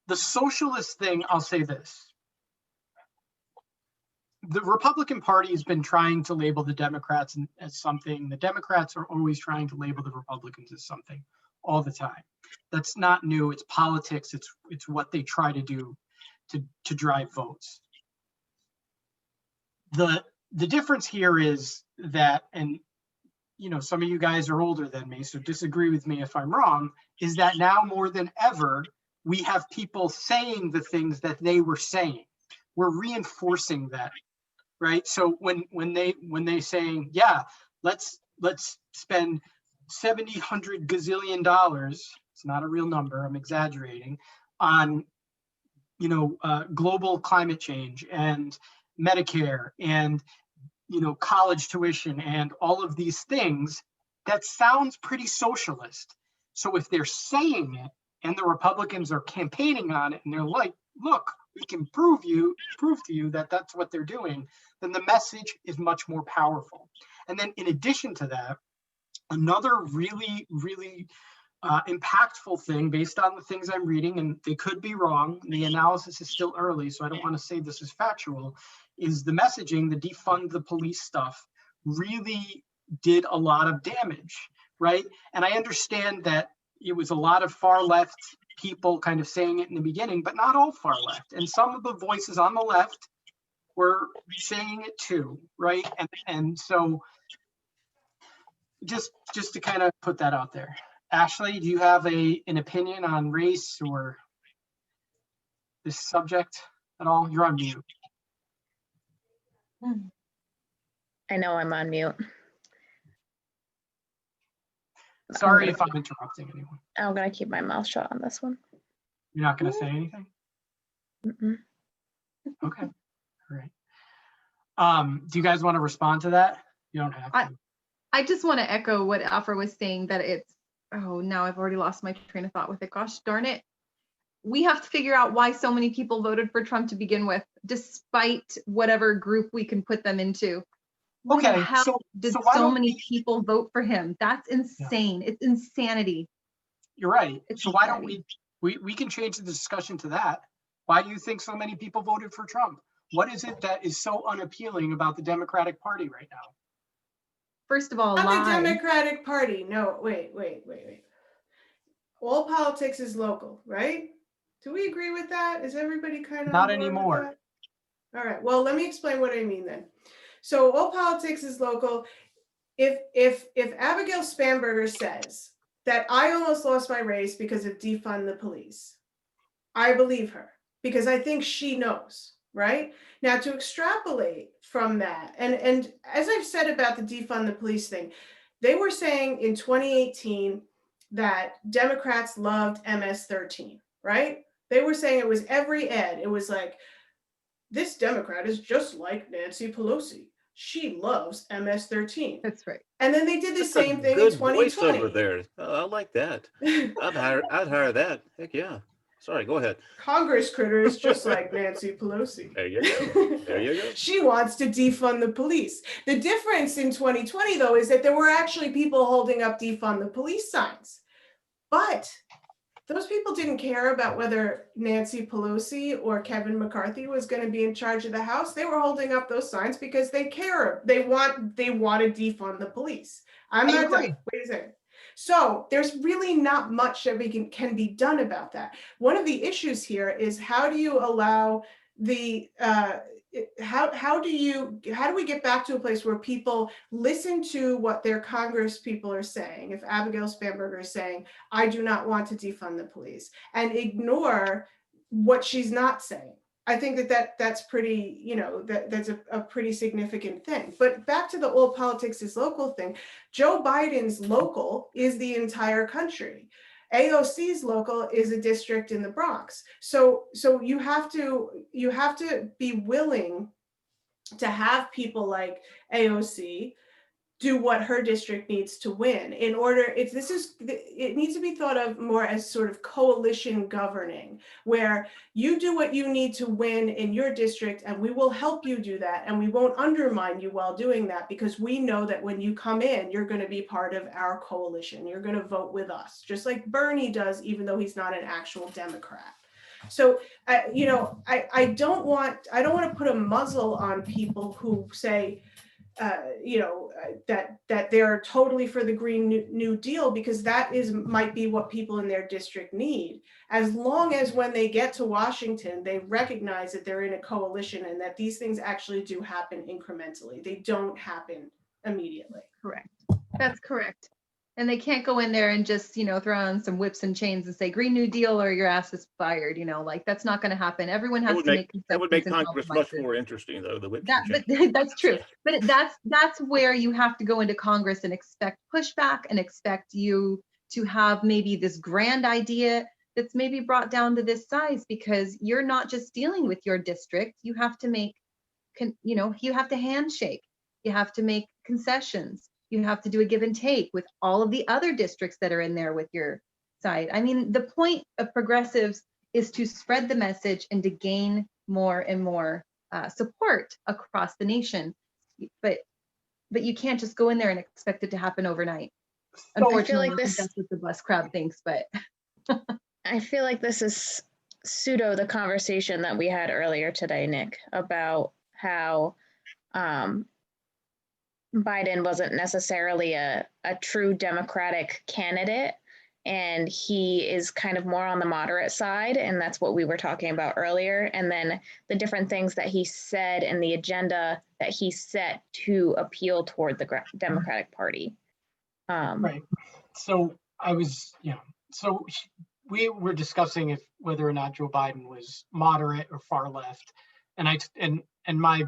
The socialist thing, I'll say this. The Republican Party has been trying to label the Democrats as something. The Democrats are always trying to label the Republicans as something all the time. That's not new. It's politics. It's what they try to do to drive votes. The difference here is that, and some of you guys are older than me, so disagree with me if I'm wrong, is that now more than ever, we have people saying the things that they were saying. We're reinforcing that, right? So when they saying, yeah, let's spend 70, 100 gazillion dollars, it's not a real number, I'm exaggerating, on global climate change and Medicare and college tuition and all of these things, that sounds pretty socialist. So if they're saying it and the Republicans are campaigning on it and they're like, look, we can prove to you that that's what they're doing, then the message is much more powerful. And then in addition to that, another really, really impactful thing based on the things I'm reading, and they could be wrong, the analysis is still early, so I don't want to say this is factual, is the messaging, the defund the police stuff really did a lot of damage, right? And I understand that it was a lot of far left people kind of saying it in the beginning, but not all far left. And some of the voices on the left were saying it too, right? And so just to kind of put that out there. Ashley, do you have an opinion on race or this subject at all? You're on mute. I know I'm on mute. Sorry if I'm interrupting anyone. I'm gonna keep my mouth shut on this one. You're not going to say anything? Mm-mm. Okay, all right. Do you guys want to respond to that? You don't have to. I just want to echo what Alfred was saying, that it's, oh, now I've already lost my train of thought with it. Gosh darn it. We have to figure out why so many people voted for Trump to begin with, despite whatever group we can put them into. Why the Okay, hell so did why so don't many people vote for him? That's insane. It's insanity. You're right. It's So why don't insanity. we can change the discussion to that. Why do you think so many people voted for Trump? What is it that is so unappealing about the Democratic Party right now? First of all, Not the lie. Democratic Party. No, wait. All politics is local, right? Do we agree with that? Is everybody kind of Not on board with anymore. that? All right. Well, let me explain what I mean then. So all politics is local. If Abigail Spanberger says that I almost lost my race because of defund the police, I believe her because I think she knows, right? Now to extrapolate from that, and as I've said about the defund the police thing, they were saying in 2018 that Democrats loved MS-13, right? They were saying it was every ad. It was like, this Democrat is just like Nancy Pelosi. She loves MS-13. That's right. And then they did the That's same a thing in good voice 2020. over there. I like that. I'd hire that. Heck yeah. Sorry, go ahead. Congress critter is just like Nancy Pelosi. There you go. There you go. She wants to defund the police. The difference in 2020, though, is that there were actually people holding up defund the police signs. But those people didn't care about whether Nancy Pelosi or Kevin McCarthy was going to be in charge of the House. They were holding up those signs because they care. They want to defund the police. I'm I not agree. done. Wait a second. So there's really not much that can be done about that. One of the issues here is how do you allow the how do we get back to a place where people listen to what their Congress people are saying? If Abigail Spanberger is saying, I do not want to defund the police, and ignore what she's not saying. I think that's pretty, that's a pretty significant thing. But back to the all politics is local thing, Joe Biden's local is the entire country. AOC's local is a district in the Bronx. So you have to be willing to have people like AOC do what her district needs to win in order. It needs to be thought of more as sort of coalition governing, where you do what you need to win in your district and we will help you do that. And we won't undermine you while doing that, because we know that when you come in, you're going to be part of our coalition. You're going to vote with us, just like Bernie does, even though he's not an actual Democrat. So, I don't want to put a muzzle on people who say, that they're totally for the Green New Deal, because that might be what people in their district need. As long as when they get to Washington, they recognize that they're in a coalition and that these things actually do happen incrementally. They don't happen immediately. Correct. That's correct. And they can't go in there and just, throw on some whips and chains and say Green New Deal or your ass is fired. Like that's not going to happen. Everyone has to make That would make concessions and Congress much compromises. more interesting, though. The whips That, and but chains. that's true. But that's where you have to go into Congress and expect pushback and expect you to have maybe this grand idea that's maybe brought down to this size, because you're not just dealing with your district. You have to make, you have to handshake. You have to make concessions. You have to do a give and take with all of the other districts that are in there with your side. I mean, the point of progressives is to spread the message and to gain more and more support across the nation. But you can't just go in there and expect it to happen overnight. Unfortunately, I think that's what the bus crowd thinks, but. I feel like this is pseudo the conversation that we had earlier today, Nick, about how Biden wasn't necessarily a true Democratic candidate, and he is kind of more on the moderate side, and that's what we were talking about earlier. And then the different things that he said and the agenda that he set to appeal toward the Democratic Party. Right. So we were discussing whether or not Joe Biden was moderate or far left, and my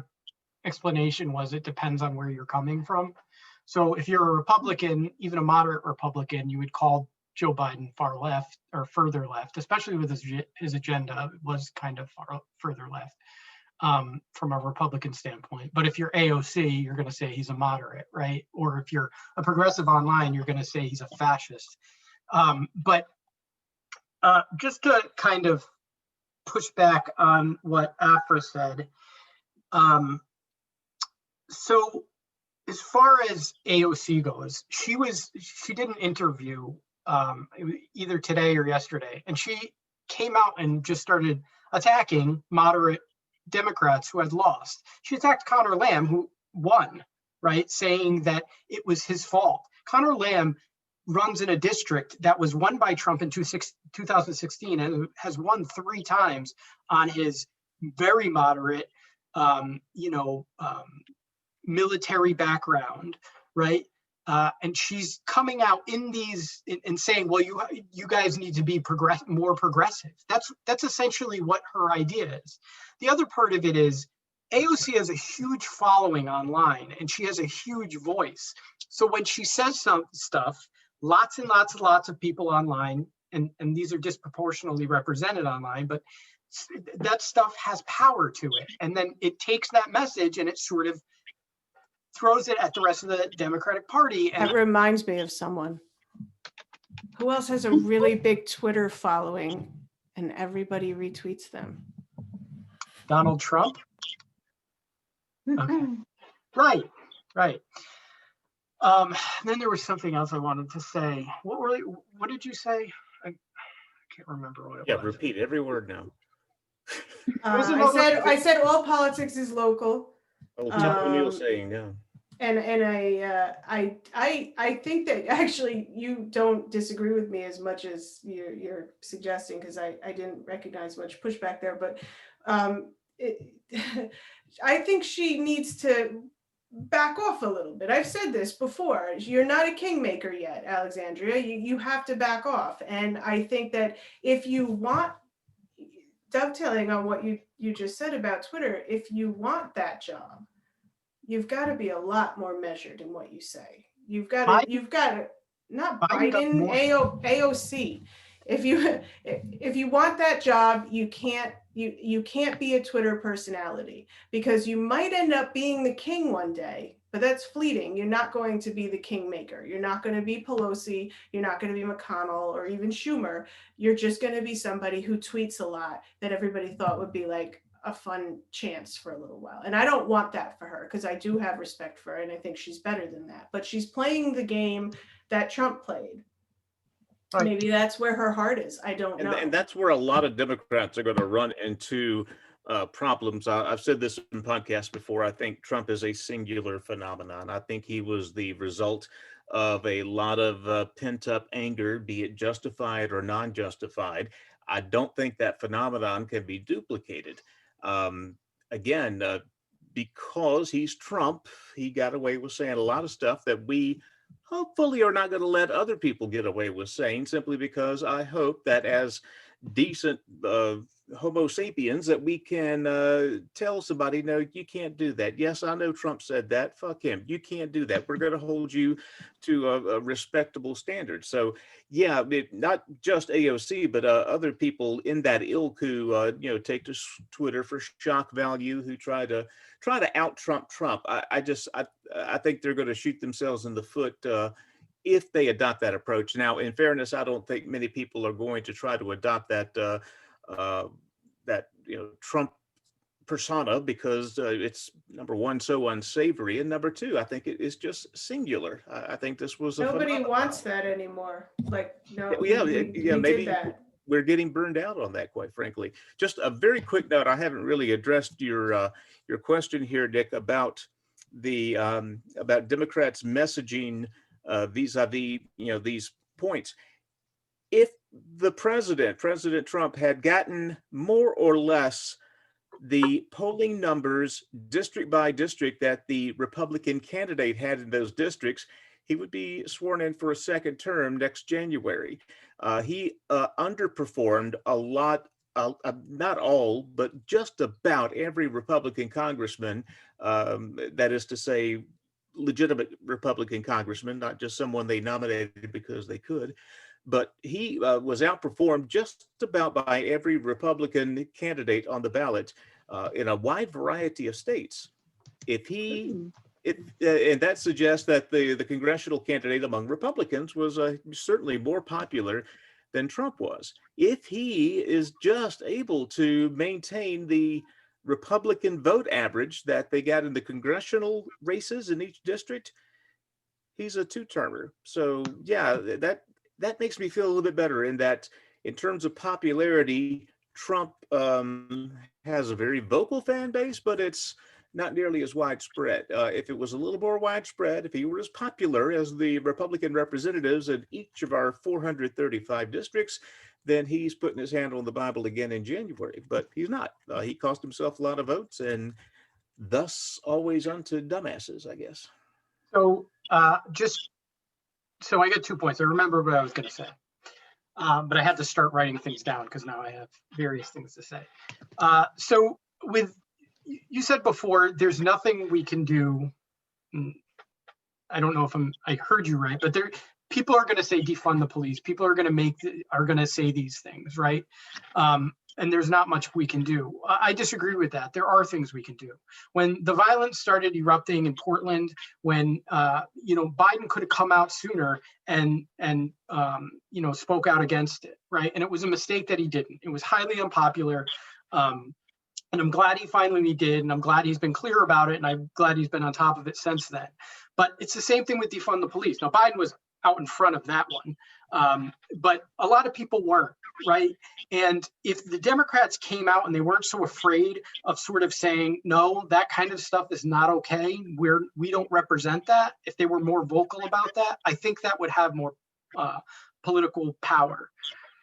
explanation was it depends on where you're coming from. So if you're a Republican, even a moderate Republican, you would call Joe Biden far left or further left, especially with his agenda was kind of further left from a Republican standpoint. But if you're AOC, you're going to say he's a moderate, right? Or if you're a progressive online, you're going to say he's a fascist. But just to kind of push back on what Afra said, so as far as AOC goes, she did an interview either today or yesterday, and she came out and just started attacking moderate Democrats who had lost. She attacked Conor Lamb, who won, right? Saying that it was his fault. Conor Lamb runs in a district that was won by Trump in 2016 and has won 3 times on his very moderate, military background, right? And she's coming out in these and saying, well, you guys need to be more progressive. That's essentially what her idea is. The other part of it is AOC has a huge following online and she has a huge voice. So when she says some stuff, lots and lots and lots of people online, and these are disproportionately represented online, but that stuff has power to it. And then it takes that message and it sort of throws it at the rest of the Democratic Party. And That reminds me of someone. Who else has a really big Twitter following and everybody retweets them? Donald Trump. Okay. Right. Then there was something else I wanted to say. What did you say? I can't remember what it was. Yeah, repeat every word now. I said all politics is local. Oh, Tim O'Neill Um, saying, yeah. And I think that actually you don't disagree with me as much as you're suggesting, because I didn't recognize much pushback there, but I think she needs to back off a little bit. I've said this before. You're not a kingmaker yet, Alexandria. You have to back off. And I think that if you want, dovetailing on what you just said about Twitter, if you want that job, you've got to be a lot more measured in what you say. You've got to not Biden, AOC. If you want that job, you can't be a Twitter personality, because you might end up being the king one day, but that's fleeting. You're not going to be the kingmaker. You're not going to be Pelosi. You're not going to be McConnell or even Schumer. You're just going to be somebody who tweets a lot that everybody thought would be like a fun chance for a little while. And I don't want that for her, because I do have respect for her and I think she's better than that. But she's playing the game that Trump played. Right. Maybe that's where her heart is. I don't know. And that's where a lot of Democrats are going to run into problems. I've said this in podcasts before. I think Trump is a singular phenomenon. I think he was the result of a lot of pent up anger, be it justified or non-justified. I don't think that phenomenon can be duplicated. Again, because he's Trump, he got away with saying a lot of stuff that we hopefully are not going to let other people get away with saying, simply because I hope that as decent Homo sapiens that we can tell somebody, no, you can't do that. Yes, I know Trump said that. Fuck him. You can't do that. We're going to hold you to a respectable standard. So yeah, not just AOC, but other people in that ilk who take to Twitter for shock value, who try to out Trump. I think they're going to shoot themselves in the foot if they adopt that approach. Now, in fairness, I don't think many people are going to try to adopt that Trump persona, because it's, number one, so unsavory, and number two, I think it is just singular. I think this was nobody wants that anymore. Like, no, maybe we're getting burned out on that, quite frankly. Just a very quick note. I haven't really addressed your question here, Nick, about the about Democrats messaging vis-a-vis these points. If the President Trump, had gotten more or less the polling numbers district by district that the Republican candidate had in those districts, he would be sworn in for a second term next January. He underperformed a lot, not all, but just about every Republican congressman, that is to say, legitimate Republican congressman, not just someone they nominated because they could. But he was outperformed just about by every Republican candidate on the ballot in a wide variety of states. If he, Ooh. and that suggests that the congressional candidate among Republicans was certainly more popular than Trump was. If he is just able to maintain the Republican vote average that they got in the congressional races in each district, he's a two-termer. So yeah, that makes me feel a little bit better in that in terms of popularity, Trump has a very vocal fan base, but it's not nearly as widespread. If it was a little more widespread, if he were as popular as the Republican representatives in each of our 435 districts, then he's putting his hand on the Bible again in January. But he's not. He cost himself a lot of votes, and thus always unto dumbasses, I guess. So so I got 2 points. I remember what I was going to say, but I had to start writing things down because now I have various things to say. So you said before, there's nothing we can do. I don't know if I heard you right, but people are going to say defund the police. People are going to say these things, right? And there's not much we can do. I disagree with that. There are things we can do. When the violence started erupting in Portland, when Biden could have come out sooner and spoke out against it, right? And it was a mistake that he didn't. It was highly unpopular. And I'm glad he finally did, and I'm glad he's been clear about it, and I'm glad he's been on top of it since then. But it's the same thing with defund the police. Now, Biden was out in front of that one, but a lot of people weren't, right? And if the Democrats came out and they weren't so afraid of sort of saying, no, that kind of stuff is not okay, we don't represent that, if they were more vocal about that, I think that would have more political power.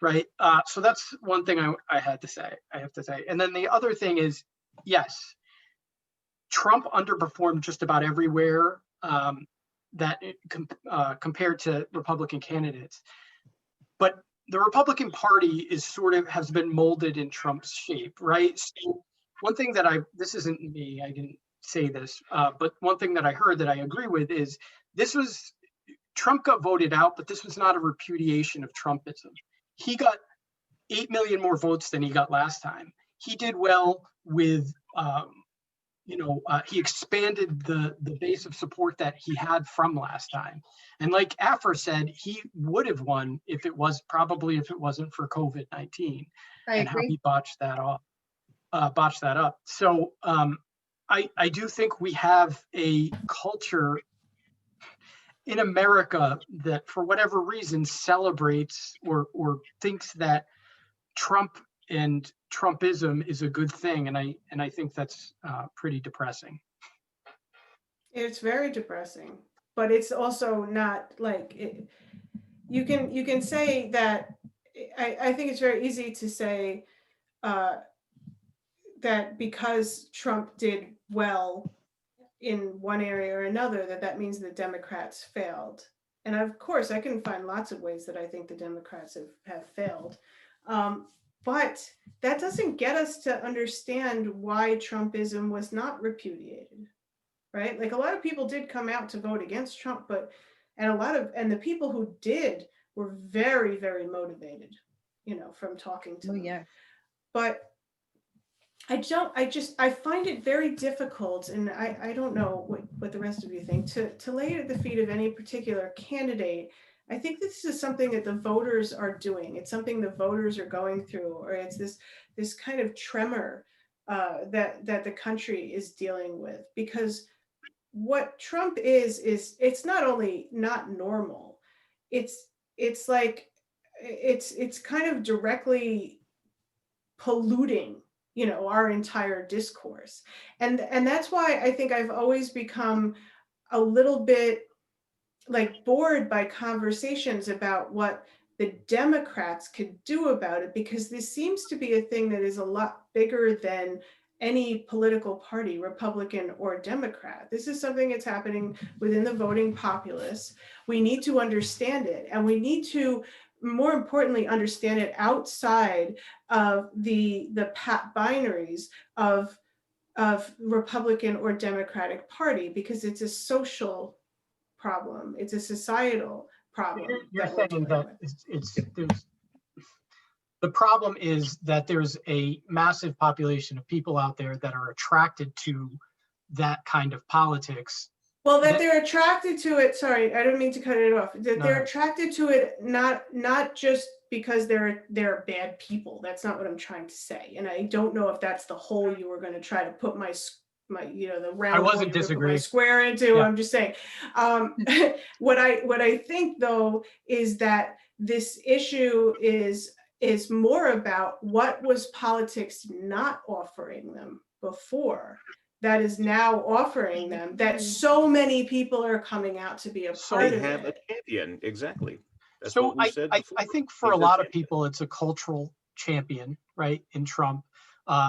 Right. So that's one thing I have to say. And then the other thing is, yes, Trump underperformed just about everywhere compared to Republican candidates. But the Republican Party has been molded in Trump's shape. Right. So one thing that this isn't me, I didn't say this, but one thing that I heard that I agree with is Trump got voted out, but this was not a repudiation of Trumpism. He got 8 million more votes than he got last time. He did well with, he expanded the base of support that he had from last time. And like Affer said, he would have won if it wasn't for COVID-19 and how he botched that up. So I do think we have a culture in America that for whatever reason celebrates or thinks that Trump and Trumpism is a good thing. And I think that's pretty depressing. It's very depressing, but it's also not like it. You can say that. I think it's very easy to say that because Trump did well in one area or another, that means the Democrats failed. And of course, I can find lots of ways that I think the Democrats have failed. But that doesn't get us to understand why Trumpism was not repudiated, right? Like a lot of people did come out to vote against Trump, and the people who did were very, very motivated, from talking to them. Yeah. But I find it very difficult, and I don't know what the rest of you think, to lay it at the feet of any particular candidate. I think this is something that the voters are doing. It's something the voters are going through, or it's this kind of tremor that the country is dealing with. Because what Trump is it's not only not normal, it's like it's kind of directly polluting our entire discourse. And that's why I think I've always become a little bit like bored by conversations about what the Democrats could do about it, because this seems to be a thing that is a lot bigger than any political party, Republican or Democrat. This is something that's happening within the voting populace. We need to understand it, and we need to, more importantly, understand it outside of the binaries of of Republican or Democratic Party, because it's a social problem. It's a societal problem. You're that we're saying dealing that with. there's, the problem is that there's a massive population of people out there that are attracted to that kind of politics. Well, that That- they're attracted to it, sorry, I don't mean to cut it off, that No, they're no. attracted to it not just because they're bad people. That's not what I'm trying to say. And I don't know if that's the hole you were going to try to put my the round hole wasn't you were gonna put my disagreeing. square into. Yeah. I'm just saying. What I think though is that this issue is more about what was politics not offering them before that is now offering them, that so many people are coming out to be a So part They of have a it. champion, exactly. That's So what we said I before. think for a He's their lot of champion. people, it's a cultural champion, right? In Trump,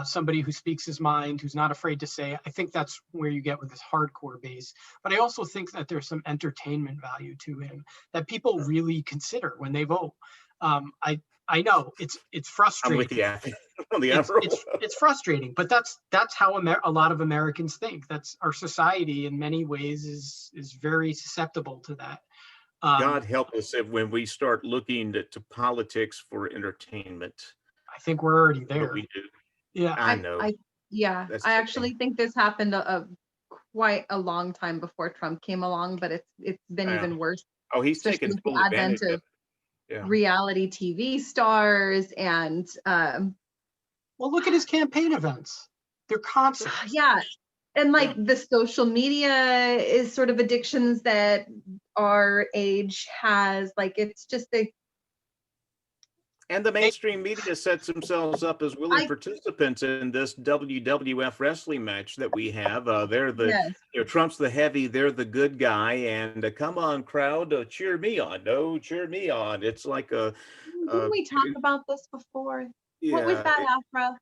somebody who speaks his mind, who's not afraid to say, I think that's where you get with this hardcore base. But I also think that there's some entertainment value to him that people really consider when they vote. I know it's I'm frustrating. with you, Anthony, on the It's, envelope. it's frustrating, but that's how a lot of Americans think. That's our society in many ways is very susceptible to that. God help us if when we start looking to politics for entertainment. I think we're already But there. we do. Yeah. I know. Yeah, That's I the actually thing. think this happened quite a long time before Trump came along, but it's been Yeah. even worse, Oh, he's especially taking with the full advent advantage of of it. Yeah. reality TV stars and Well, look at his campaign events. They're concerts. yeah, and like the social media is sort of addictions that our age has. Like it's just And the mainstream media sets themselves up as willing I- participants in this WWF wrestling match that we have. They're the, yes. Trump's the heavy, they're the good guy, and come on, crowd, cheer me on. No, cheer me on. It's like a, Didn't we talk about this before? What was yeah, that, Afra?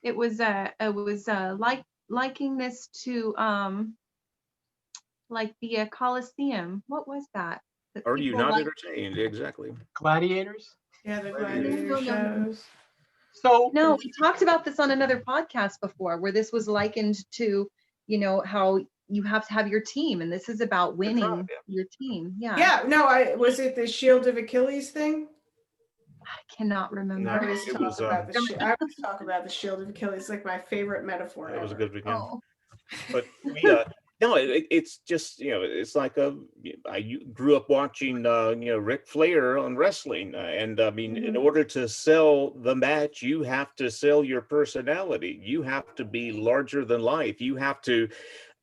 It was liking this to like the Coliseum. What was that? That are you people not like- entertained? Exactly. Gladiators. Yeah, the Gladiator gladiator shows. So No, we talked about this on another podcast before, where this was likened to, how you have to have your team, and this is about winning right, yeah. your team. Yeah. Yeah, no, was it the Shield of Achilles thing? I cannot remember. I always it talk was, about I always talk about the Shield of Achilles. It's like my favorite metaphor That was a ever. good weekend. Oh, But we, no, it's just, it's like I grew up watching, Ric Flair on wrestling. And I mean, in Mhm. order to sell the match, you have to sell your personality. You have to be larger than life. You have to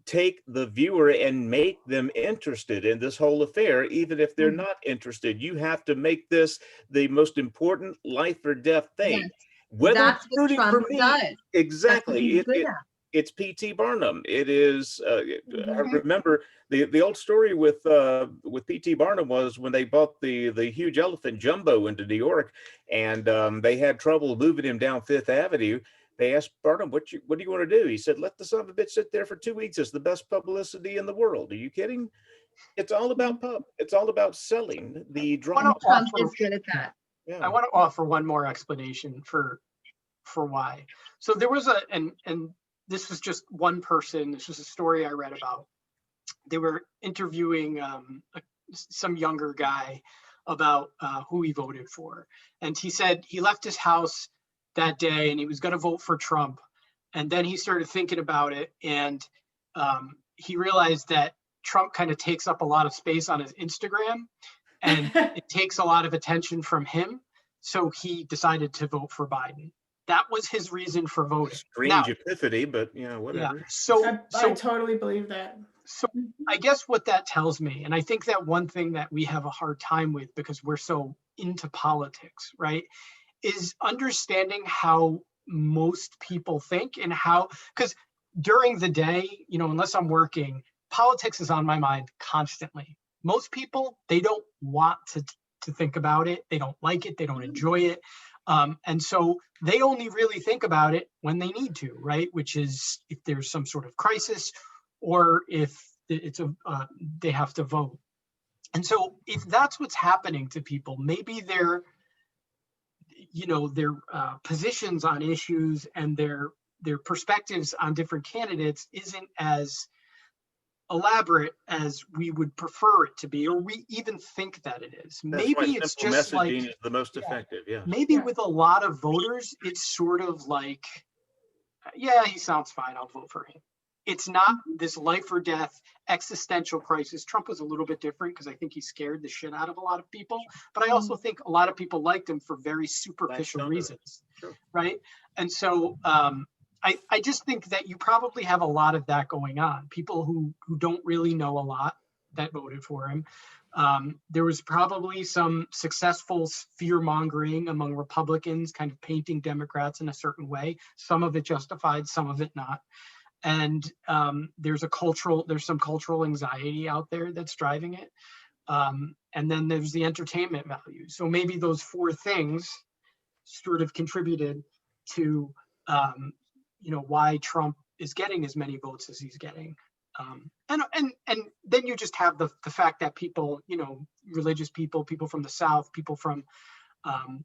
take the viewer and make them interested in this whole affair, even if they're Mhm. not interested. You have to make this the most important life or death thing. yes. Whether That's it's what rooting Trump for me, does. That's what exactly. he's good at. It's P.T. Barnum. It is. I Mhm. remember the old story with P.T. Barnum was when they bought the huge elephant Jumbo into New York, and they had trouble moving him down Fifth Avenue. They asked Barnum, "What do you want to do?" He said, "Let the son of a bitch sit there for 2 weeks. It's the best publicity in the world." Are you kidding? It's all about It's all about selling the drama. Trump is good at that. Yeah. I want to offer one more explanation for why. So there was and this was just one person. This was a story I read about. They were interviewing some younger guy about who he voted for, and he said he left his house that day and he was going to vote for Trump, and then he started thinking about it, and he realized that Trump kind of takes up a lot of space on his Instagram, and it takes a lot of attention from him. So he decided to vote for Biden. That was his reason for voting. Strange Now, epiphany, but yeah. whatever. So I totally believe that. so I guess what that tells me, and I think that one thing that we have a hard time with because we're so into politics, right, is understanding how most people think and how, because during the day, unless I'm working, politics is on my mind constantly. Most people, they don't want to think about it. They don't like it. They don't enjoy it. And so they only really think about it when they need to, right? Which is if there's some sort of crisis or if it's they have to vote. And so if that's what's happening to people, maybe their positions on issues and their their perspectives on different candidates isn't as elaborate as we would prefer it to be, or we even think that it is. That's why Maybe it's simple just like, messaging is the most yeah, effective. Yeah. maybe Yeah. with a lot of voters, it's sort of like, yeah, he sounds fine, I'll vote for him. It's not this life or death existential crisis. Trump was a little bit different because I think he scared the shit out of a lot of people, but I also think a lot of people liked him for very superficial under it. reasons, Sure. right? And so I just think that you probably have a lot of that going on. People who don't really know a lot that voted for him. There was probably some successful fear mongering among Republicans, kind of painting Democrats in a certain way. Some of it justified, some of it not. And there's some cultural anxiety out there that's driving it. And then there's the entertainment value. So maybe those four things sort of contributed to, why Trump is getting as many votes as he's getting. And then you just have the fact that people, religious people from the South, people from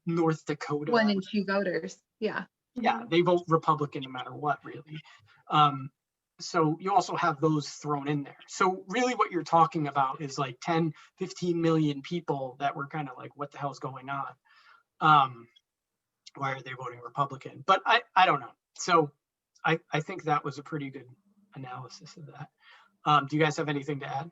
North Dakota. 1 in 2 voters. Yeah. Yeah, they vote Republican no matter what, really. So you also have those thrown in there. So really what you're talking about is like 10, 15 million people that were kind of like, what the hell's going on? Why are they voting Republican? But I don't know. So I think that was a pretty good analysis of that. Do you guys have anything to add?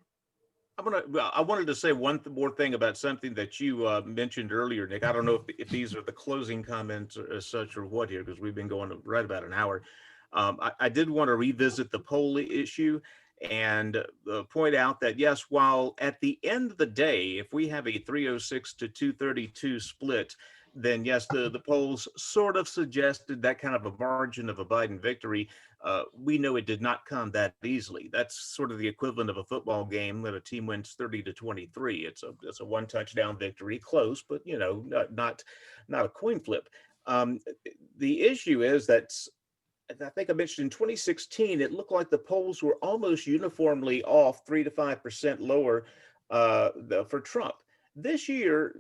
I wanted to say one more thing about something that you mentioned earlier, Nick. I don't know if these are the closing comments or as such or what here, because we've been going right about an hour. I did want to revisit the poll issue and point out that, yes, while at the end of the day, if we have a 306 to 232 split, then yes, the polls sort of suggested that kind of a margin of a Biden victory. We know it did not come that easily. That's sort of the equivalent of a football game when a team wins 30 to 23. It's a one touchdown victory, close, but not a coin flip. The issue is that I think I mentioned in 2016, it looked like the polls were almost uniformly off 3 to 5% lower for Trump. This year,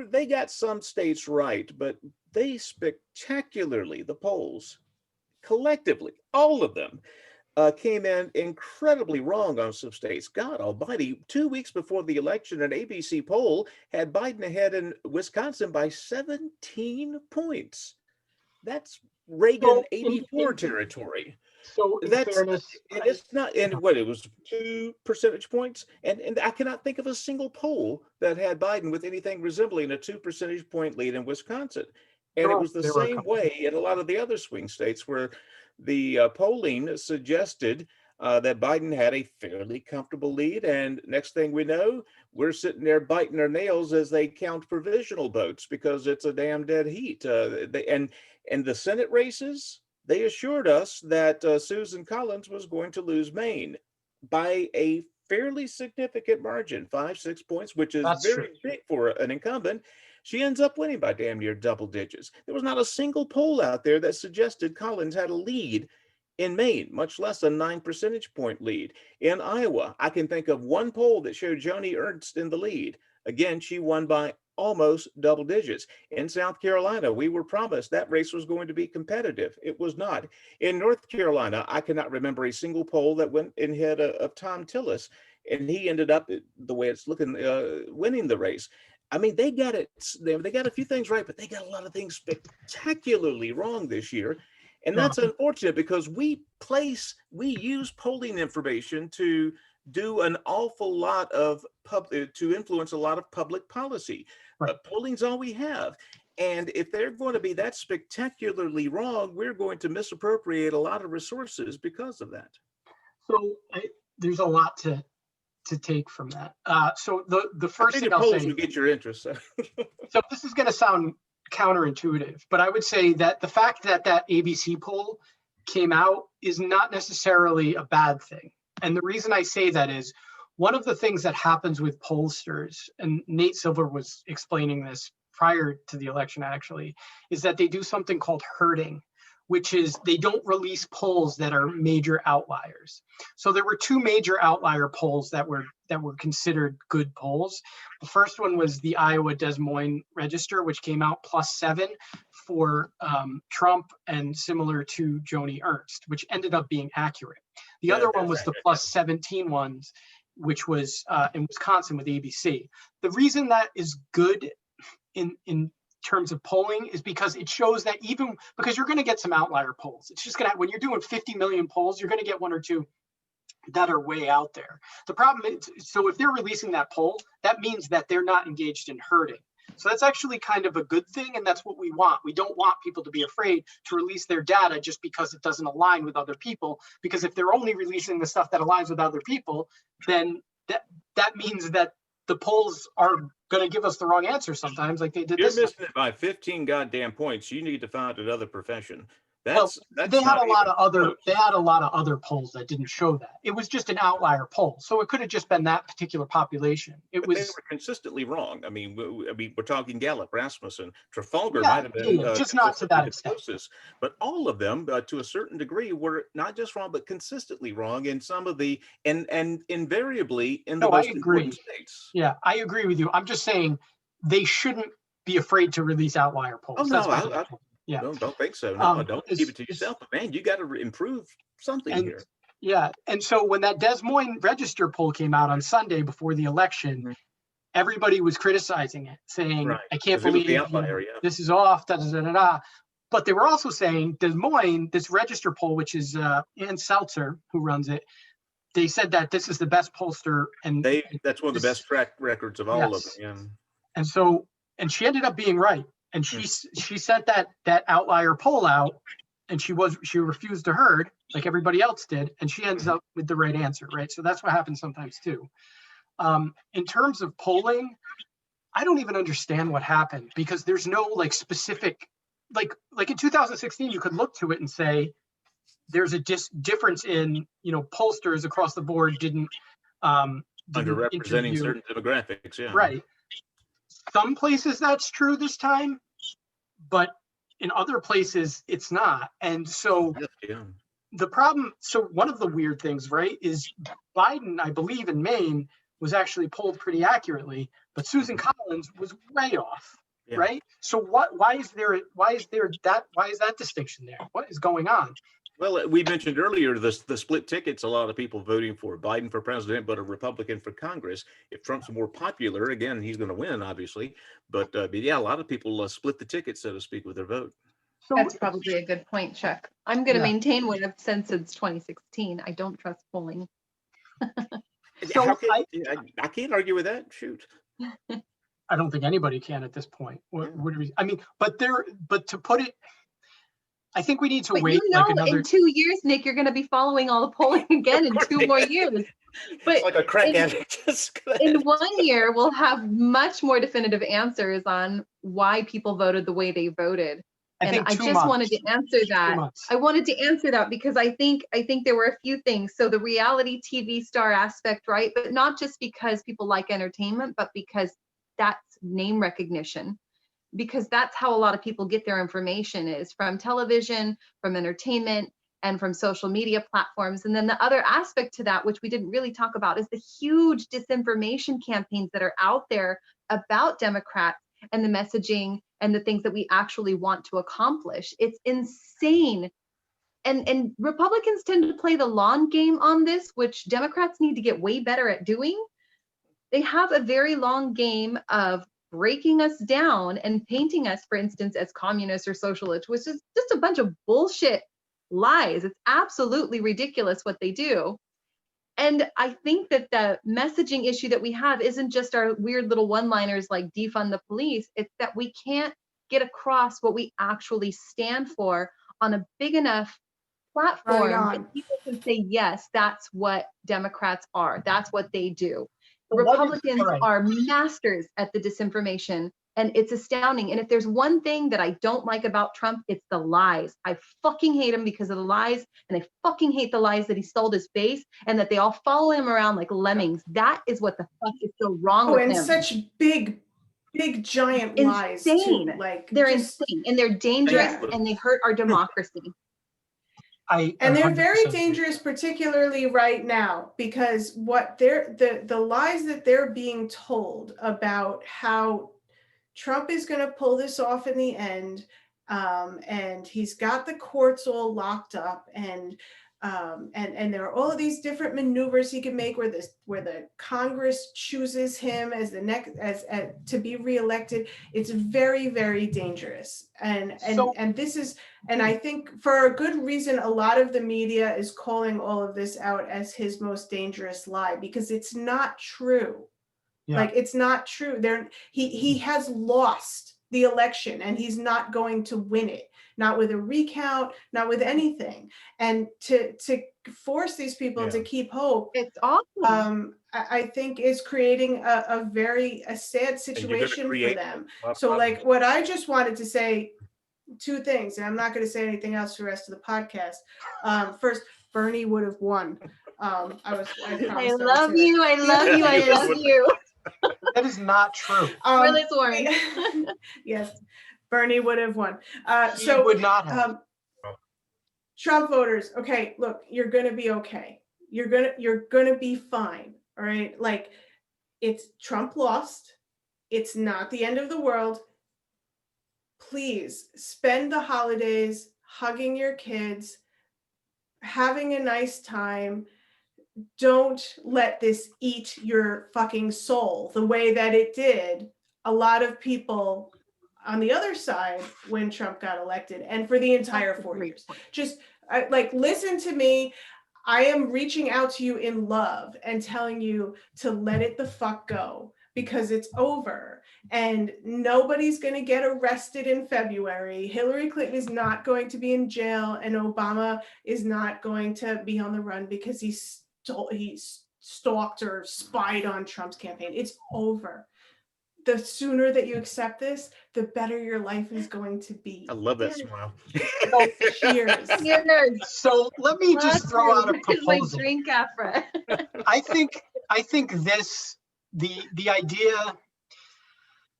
they got some states right, but they spectacularly, the polls, collectively, all of them, came in incredibly wrong on some states. God almighty, 2 weeks before the election, an ABC poll had Biden ahead in Wisconsin by 17 points. That's Reagan 84 territory. So in fairness, it's not, and what, it was 2 percentage points, and I cannot think of a single poll that had Biden with anything resembling a 2 percentage point lead in Wisconsin. And it was the same way in a lot of the other swing states where the polling suggested that Biden had a fairly comfortable lead. And next thing we know, we're sitting there biting our nails as they count provisional votes because it's a damn dead heat. And the Senate races, they assured us that Susan Collins was going to lose Maine by a fairly significant margin, 5-6 points, which is very big for an incumbent. She ends up winning by damn near double digits. There was not a single poll out there that suggested Collins had a lead in Maine, much less a 9 percentage point lead. In Iowa, I can think of one poll that showed Joni Ernst in the lead. Again, she won by almost double digits. In South Carolina, we were promised that race was going to be competitive. It was not. In North Carolina, I cannot remember a single poll that went in head of Tom Tillis, and he ended up, the way it's looking, winning the race. I mean, they got it. They got a few things right, but they got a lot of things spectacularly wrong this year. And that's unfortunate because we use polling information to do an awful lot of to influence a lot of public policy. Right. Polling's all we have. And if they're going to be that spectacularly wrong, we're going to misappropriate a lot of resources because of that. So there's a lot to take from that. So the first thing I'll say, will get your interest. So this is going to sound counterintuitive, but I would say that the fact that that ABC poll came out is not necessarily a bad thing. And the reason I say that is one of the things that happens with pollsters, and Nate Silver was explaining this prior to the election actually, is that they do something called herding, which is they don't release polls that are major outliers. So there were two major outlier polls that were considered good polls. The first one was the Iowa Des Moines Register, which came out +7 for Trump and similar to Joni Ernst, which ended up being accurate. The other one was the +17 ones, which was in Wisconsin with ABC. The reason that is good in terms of polling is because it shows that even because you're going to get some outlier polls. It's just going to, when you're doing 50 million polls, you're going to get one or two that are way out there. The problem is, so if they're releasing that poll, that means that they're not engaged in herding. So that's actually kind of a good thing, and that's what we want. We don't want people to be afraid to release their data just because it doesn't align with other people, because if they're only releasing the stuff that aligns with other people, then that means that the polls are going to give us the wrong answer sometimes, like they did. You're this missing time. it by 15 goddamn points. You need to find another profession. Well, That's they had not a lot even of other close. they had a lot of other polls that didn't show that. It was just an outlier poll, so it could have just been that particular population. It But they was were consistently wrong. I mean, we're talking Gallup, Rasmussen, Trafalgar Yeah, might have been just not to that consistently the extent. closest, but all of them, to a certain degree, were not just wrong, but consistently wrong in some of the and invariably in the No, I most important agree. states. Yeah, I agree with you. I'm just saying they shouldn't be afraid to release outlier polls. Oh That's no, my I point. Yeah. don't think so. No, don't keep it's- it to yourself. But man, you got to improve something and here. yeah, and so when that Des Moines Register poll came out on Sunday before the election, Mhm. everybody was criticizing it, saying, Right, "I can't 'cause it was believe the you know, outlier, yeah. this is off." Da, da, da, da, da. But they were also saying Des Moines, this Register poll, which is Ann Seltzer who runs it, they said that this is the best pollster, and That's one of the this- best track records of all of them. Yes. Yeah. and so and she ended up being right, and she sent that outlier poll out, and she refused to herd like everybody else did, and she ends up with the right answer, right? So that's what happens sometimes too. In terms of polling, I don't even understand what happened, because there's no like specific, like in 2016 you could look to it and say there's a difference in, pollsters across the board didn't Underrepresenting interview. certain demographics. Yeah. Right. Some places that's true this time, but in other places it's not. And so Yeah. the problem, so one of the weird things, right, is Biden, I believe in Maine, was actually polled pretty accurately, but Susan Collins was way off, Yeah. right? So why is that distinction there? What is going on? Well, we mentioned earlier the split tickets. A lot of people voting for Biden for president, but a Republican for Congress. If Trump's more popular, again, he's going to win, obviously. But yeah, a lot of people split the ticket, so to speak, with their vote. So That's probably a good point, Chuck. I'm going to Yeah. maintain what I've said since 2016. I don't trust polling. So How can, I can't argue with that. Shoot. I don't think anybody can at this point. But to put it, I think we need to But wait you know, like another. in 2 years, Nick, you're going to be following all the polling again in 2 more years. But It's like a crack in- addict. Just go in ahead. 1 year, we'll have much more definitive answers on why people voted the way they voted. I And think I 2 just months. wanted to answer 2 that. months. I wanted to answer that because I think there were a few things. So the reality TV star aspect, right? But not just because people like entertainment, but because that's name recognition. Because that's how a lot of people get their information, is from television, from entertainment, and from social media platforms. And then the other aspect to that, which we didn't really talk about, is the huge disinformation campaigns that are out there about Democrats and the messaging and the things that we actually want to accomplish. It's insane. And Republicans tend to play the long game on this, which Democrats need to get way better at doing. They have a very long game of breaking us down and painting us, for instance, as communists or socialists, which is just a bunch of bullshit lies. It's absolutely ridiculous what they do. And I think that the messaging issue that we have isn't just our weird little one-liners like defund the police. It's that we can't get across what we actually stand for on a big enough platform Right that on. people can say, yes, that's what Democrats are. That's what they do. But what is- Republicans all right. are masters at the disinformation, and it's astounding. And if there's one thing that I don't like about Trump, it's the lies. I fucking hate him because of the lies, and I fucking hate the lies that he sold his base and that they all follow him around like lemmings. That is what the fuck is so wrong Oh, with and him. such big big giant lies too. Insane. Like They're just, insane and they're dangerous Yeah. and they hurt our democracy. and they're very 100% dangerous, particularly right now, because what they're the lies that they're being told about how Trump is going to pull this off in the end, and he's got the courts all locked up, and there are all of these different maneuvers he can make where the Congress chooses him as the next as to be reelected. It's very, very dangerous, and this is, and I think for a good reason, a lot of the media is calling all of this out as his most dangerous lie, because it's not true. Yeah. Like, it's not true. He has lost the election, and he's not going to win it, not with a recount, not with anything. And to force these people to keep hope, It's awful. I think is creating a sad situation for create them. a lot of So like problems. what I just wanted to say, two things, and I'm not going to say anything else for the rest of the podcast. First, Bernie would have won. I I love you. I love you. I Yes. love you. That is not true. Willis Warren. Yes, Bernie would have won. He So would not have. Trump voters, okay, look, you're gonna be okay. You're gonna be fine. All right, like, it's Trump lost. It's not the end of the world. Please spend the holidays hugging your kids, having a nice time. Don't let this eat your fucking soul the way that it did a lot of people on the other side when Trump got elected, and for the entire 4 years. Just like, listen to me. I am reaching out to you in love and telling you to let it the fuck go, because it's over and nobody's going to get arrested in February. Hillary Clinton is not going to be in jail, and Obama is not going to be on the run because he stalked or spied on Trump's campaign. It's over. The sooner that you accept this, the better your life is going to be. I love that Yes. smile. Cheers. Yes. So let me just throw out a This is my proposal. drink, Afra. I think this, the idea,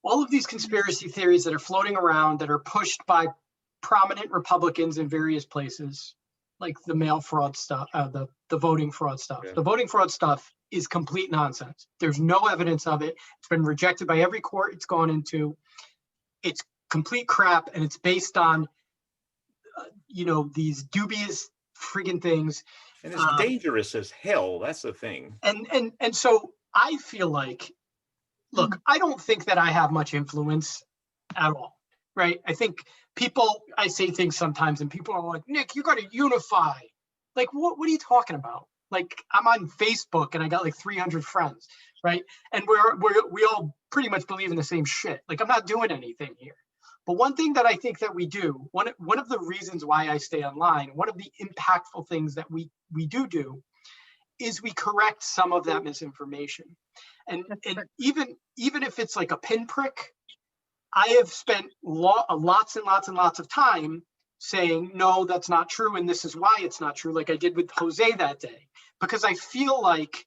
all of these conspiracy theories that are floating around that are pushed by prominent Republicans in various places, like the mail fraud stuff, the voting fraud stuff. Yeah. The voting fraud stuff is complete nonsense. There's no evidence of it. It's been rejected by every court it's gone into. It's complete crap, and it's based on, these dubious friggin' things. And it's dangerous as hell. That's the thing. And so I feel like, look, I don't think that I have much influence at all, right? I think I say things sometimes and people are like, Nick, you got to unify. Like, what are you talking about? Like, I'm on Facebook and I got like 300 friends, right? And we all pretty much believe in the same shit. Like, I'm not doing anything here. But one thing that I think that we do, one of the reasons why I stay online, one of the impactful things that we do is we correct some of that misinformation. And even if it's like a pinprick, I have spent lots and lots and lots of time saying, no, that's not true, and this is why it's not true, like I did with Jose that day. Because I feel like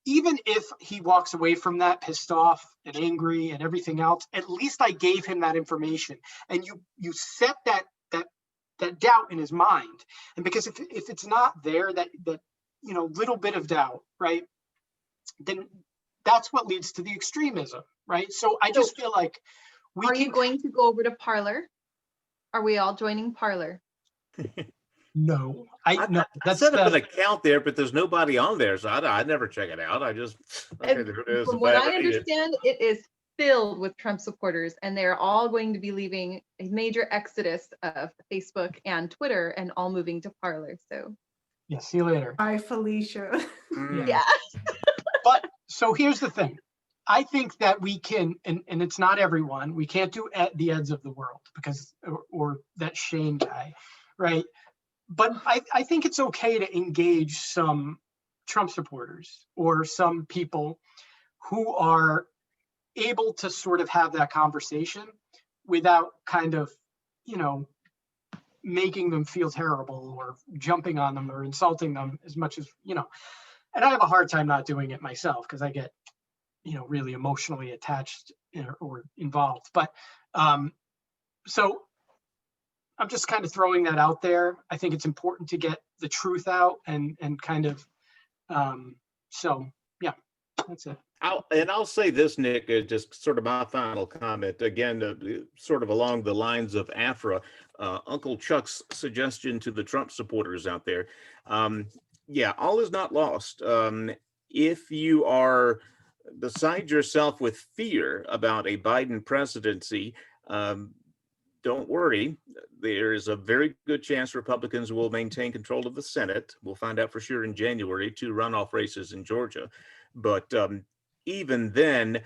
even if he walks away from that pissed off and angry and everything else, at least I gave him that information. And you set that doubt in his mind. And because if it's not there, that little bit of doubt, right, then that's what leads to the extremism, right? So I just feel like Are you going to go over to Parler? Are we all joining Parler? No, I that's set up an account there, but there's nobody on there, so I never check it out. I just, okay, there it is. From what I understand, it is filled with Trump supporters, and they're all going to be leaving a major exodus of Facebook and Twitter and all moving to Parler. So yeah, see you later. Bye, Felicia. yeah. But so here's the thing. I think that we can, and it's not everyone, we can't do the Eds of the world because, or that Shane guy, right? But I think it's okay to engage some Trump supporters or some people who are able to sort of have that conversation without kind of, making them feel terrible or jumping on them or insulting them as much as, and I have a hard time not doing it myself because I get, really emotionally attached or involved. But so I'm just kind of throwing that out there. I think it's important to get the truth out and kind of, so yeah, that's it. I'll say this, Nick, just sort of my final comment, again, sort of along the lines of Afra, Uncle Chuck's suggestion to the Trump supporters out there. Yeah, all is not lost. If you are beside yourself with fear about a Biden presidency, don't worry. There is a very good chance Republicans will maintain control of the Senate. We'll find out for sure in January, 2 runoff races in Georgia. But even then,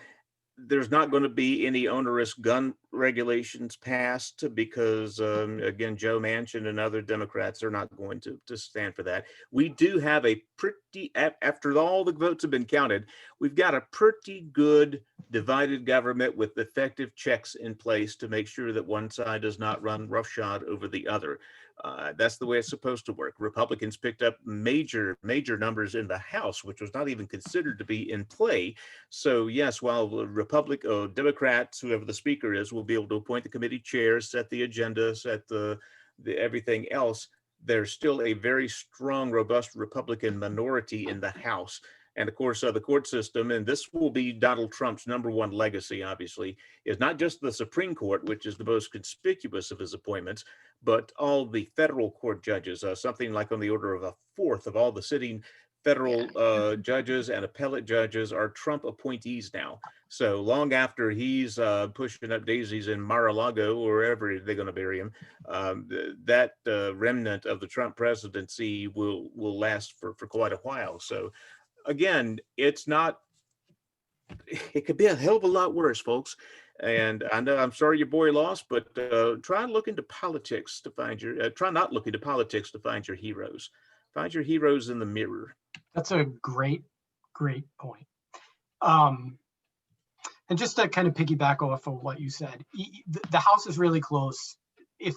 there's not going to be any onerous gun regulations passed because, again, Joe Manchin and other Democrats are not going to stand for that. We do have a pretty, after all the votes have been counted, we've got a pretty good divided government with effective checks in place to make sure that one side does not run roughshod over the other. That's the way it's supposed to work. Republicans picked up major numbers in the House, which was not even considered to be in play. So yes, while the Democrats, whoever the speaker is, will be able to appoint the committee chairs, set the agenda, set the everything else, there's still a very strong, robust Republican minority in the House. And of course, the court system, and this will be Donald Trump's #1 legacy, obviously, is not just the Supreme Court, which is the most conspicuous of his appointments, but all the federal court judges, something like on the order of a fourth of all the sitting federal judges and appellate judges are Trump appointees now. So long after he's pushing up daisies in Mar-a-Lago or wherever they're going to bury him, that remnant of the Trump presidency will last for quite a while. So again, it could be a hell of a lot worse, folks. And I know, I'm sorry your boy lost, but try and look into politics to find your, try not look into politics to find your heroes. Find your heroes in the mirror. That's a great point. And just to kind of piggyback off of what you said, the House is really close. If,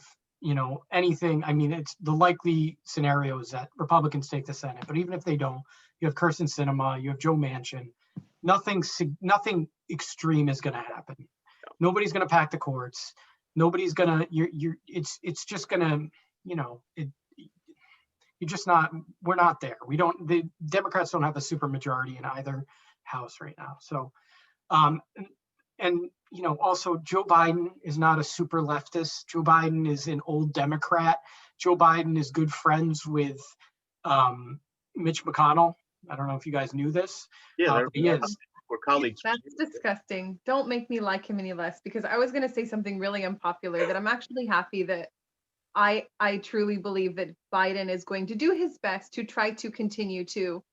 anything, I mean, it's the likely scenario is that Republicans take the Senate, but even if they don't, you have Kyrsten Sinema, you have Joe Manchin, nothing extreme is going to happen. Nobody's going to pack the courts. Nobody's going to, it's just going to, you're just not, we're not there. The Democrats don't have a super majority in either house right now. So, also Joe Biden is not a super leftist. Joe Biden is an old Democrat. Joe Biden is good friends with Mitch McConnell. I don't know if you guys knew this. Yeah, he is. We're colleagues. That's disgusting. Don't make me like him any less, because I was going to say something really unpopular that I'm actually happy that I truly believe that Biden is going to do his best to try to continue to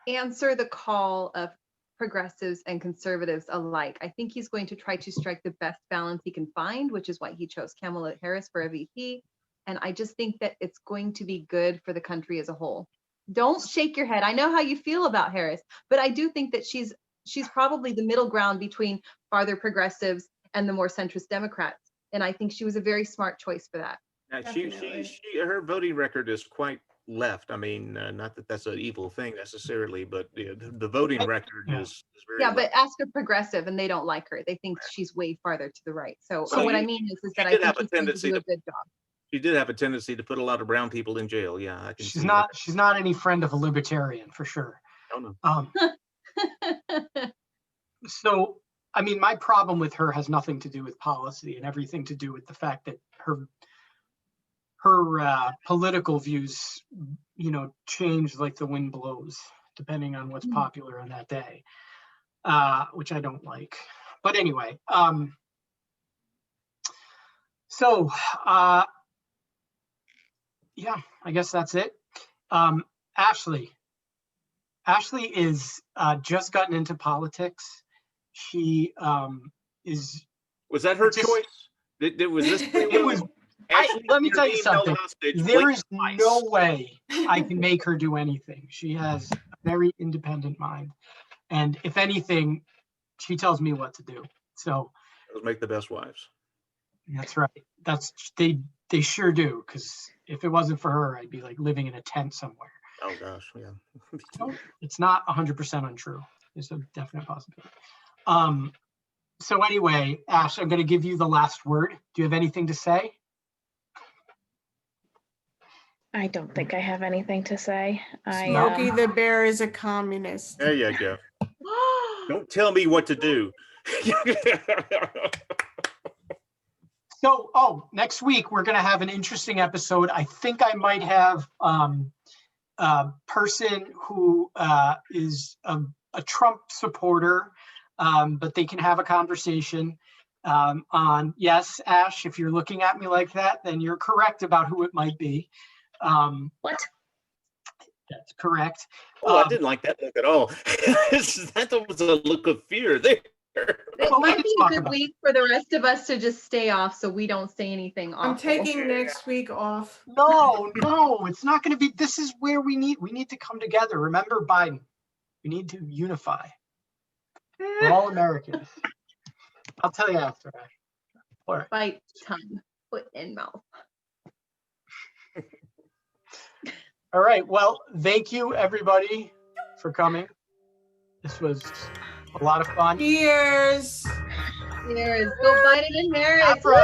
answer the call of progressives and conservatives alike. I think he's going to try to strike the best balance he can find, which is why he chose Kamala Harris for a VP. And I just think that it's going to be good for the country as a whole. Don't shake your head. I know how you feel about Harris, but I do think that she's probably the middle ground between farther progressives and the more centrist Democrats. And I think she was a very smart choice for that. Now, her voting record is quite left. I mean, not that that's an evil thing necessarily, but the voting record is very left. But ask a progressive and they don't like her. They think she's way farther to the right. So what I mean is that I think she's going to do a good job. She did have a tendency to put a lot of brown people in jail. Yeah, I can. She's not any friend of a libertarian for sure. Oh no. So, I mean, my problem with her has nothing to do with policy and everything to do with the fact that her political views, change like the wind blows, depending on what's popular on that day, which I don't like. But anyway, yeah, I guess that's it. Ashley is just gotten into politics. She is. Was that her choice? Was this? It was. Let me tell you something. There is no way I can make her do anything. She has a very independent mind, and if anything, she tells me what to do. So. Those make the best wives. That's right. They sure do. Because if it wasn't for her, I'd be like living in a tent somewhere. Oh gosh, yeah. So it's not 100% untrue. There's a definite possibility. So anyway, Ash, I'm going to give you the last word. Do you have anything to say? I don't think I have anything to say. Smokey the Bear is a communist. There you go. Don't tell me what to do. So, next week we're going to have an interesting episode. I think I might have a person who is a Trump supporter, but they can have a conversation on, yes, Ash, if you're looking at me like that, then you're correct about who it might be. What? That's correct. Oh, I didn't like that look at all. That was a look of fear there. It Well, we might can be talk a good about it. week for the rest of us to just stay off so we don't say anything awful. I'm taking next week off. No, it's not going to be. This is where we need to come together. Remember Biden. We need to unify. We're all Americans. I'll tell you after. All right. Bite tongue, foot and mouth. All right. Well, thank you everybody for coming. This was a lot of fun. Cheers. Cheers. Go Biden and Harris. After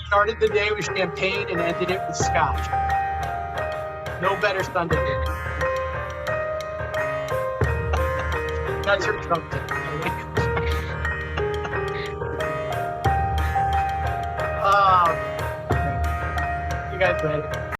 started the day with champagne and ended it with scotch. No better Sunday. That's your Trump day. You guys ready?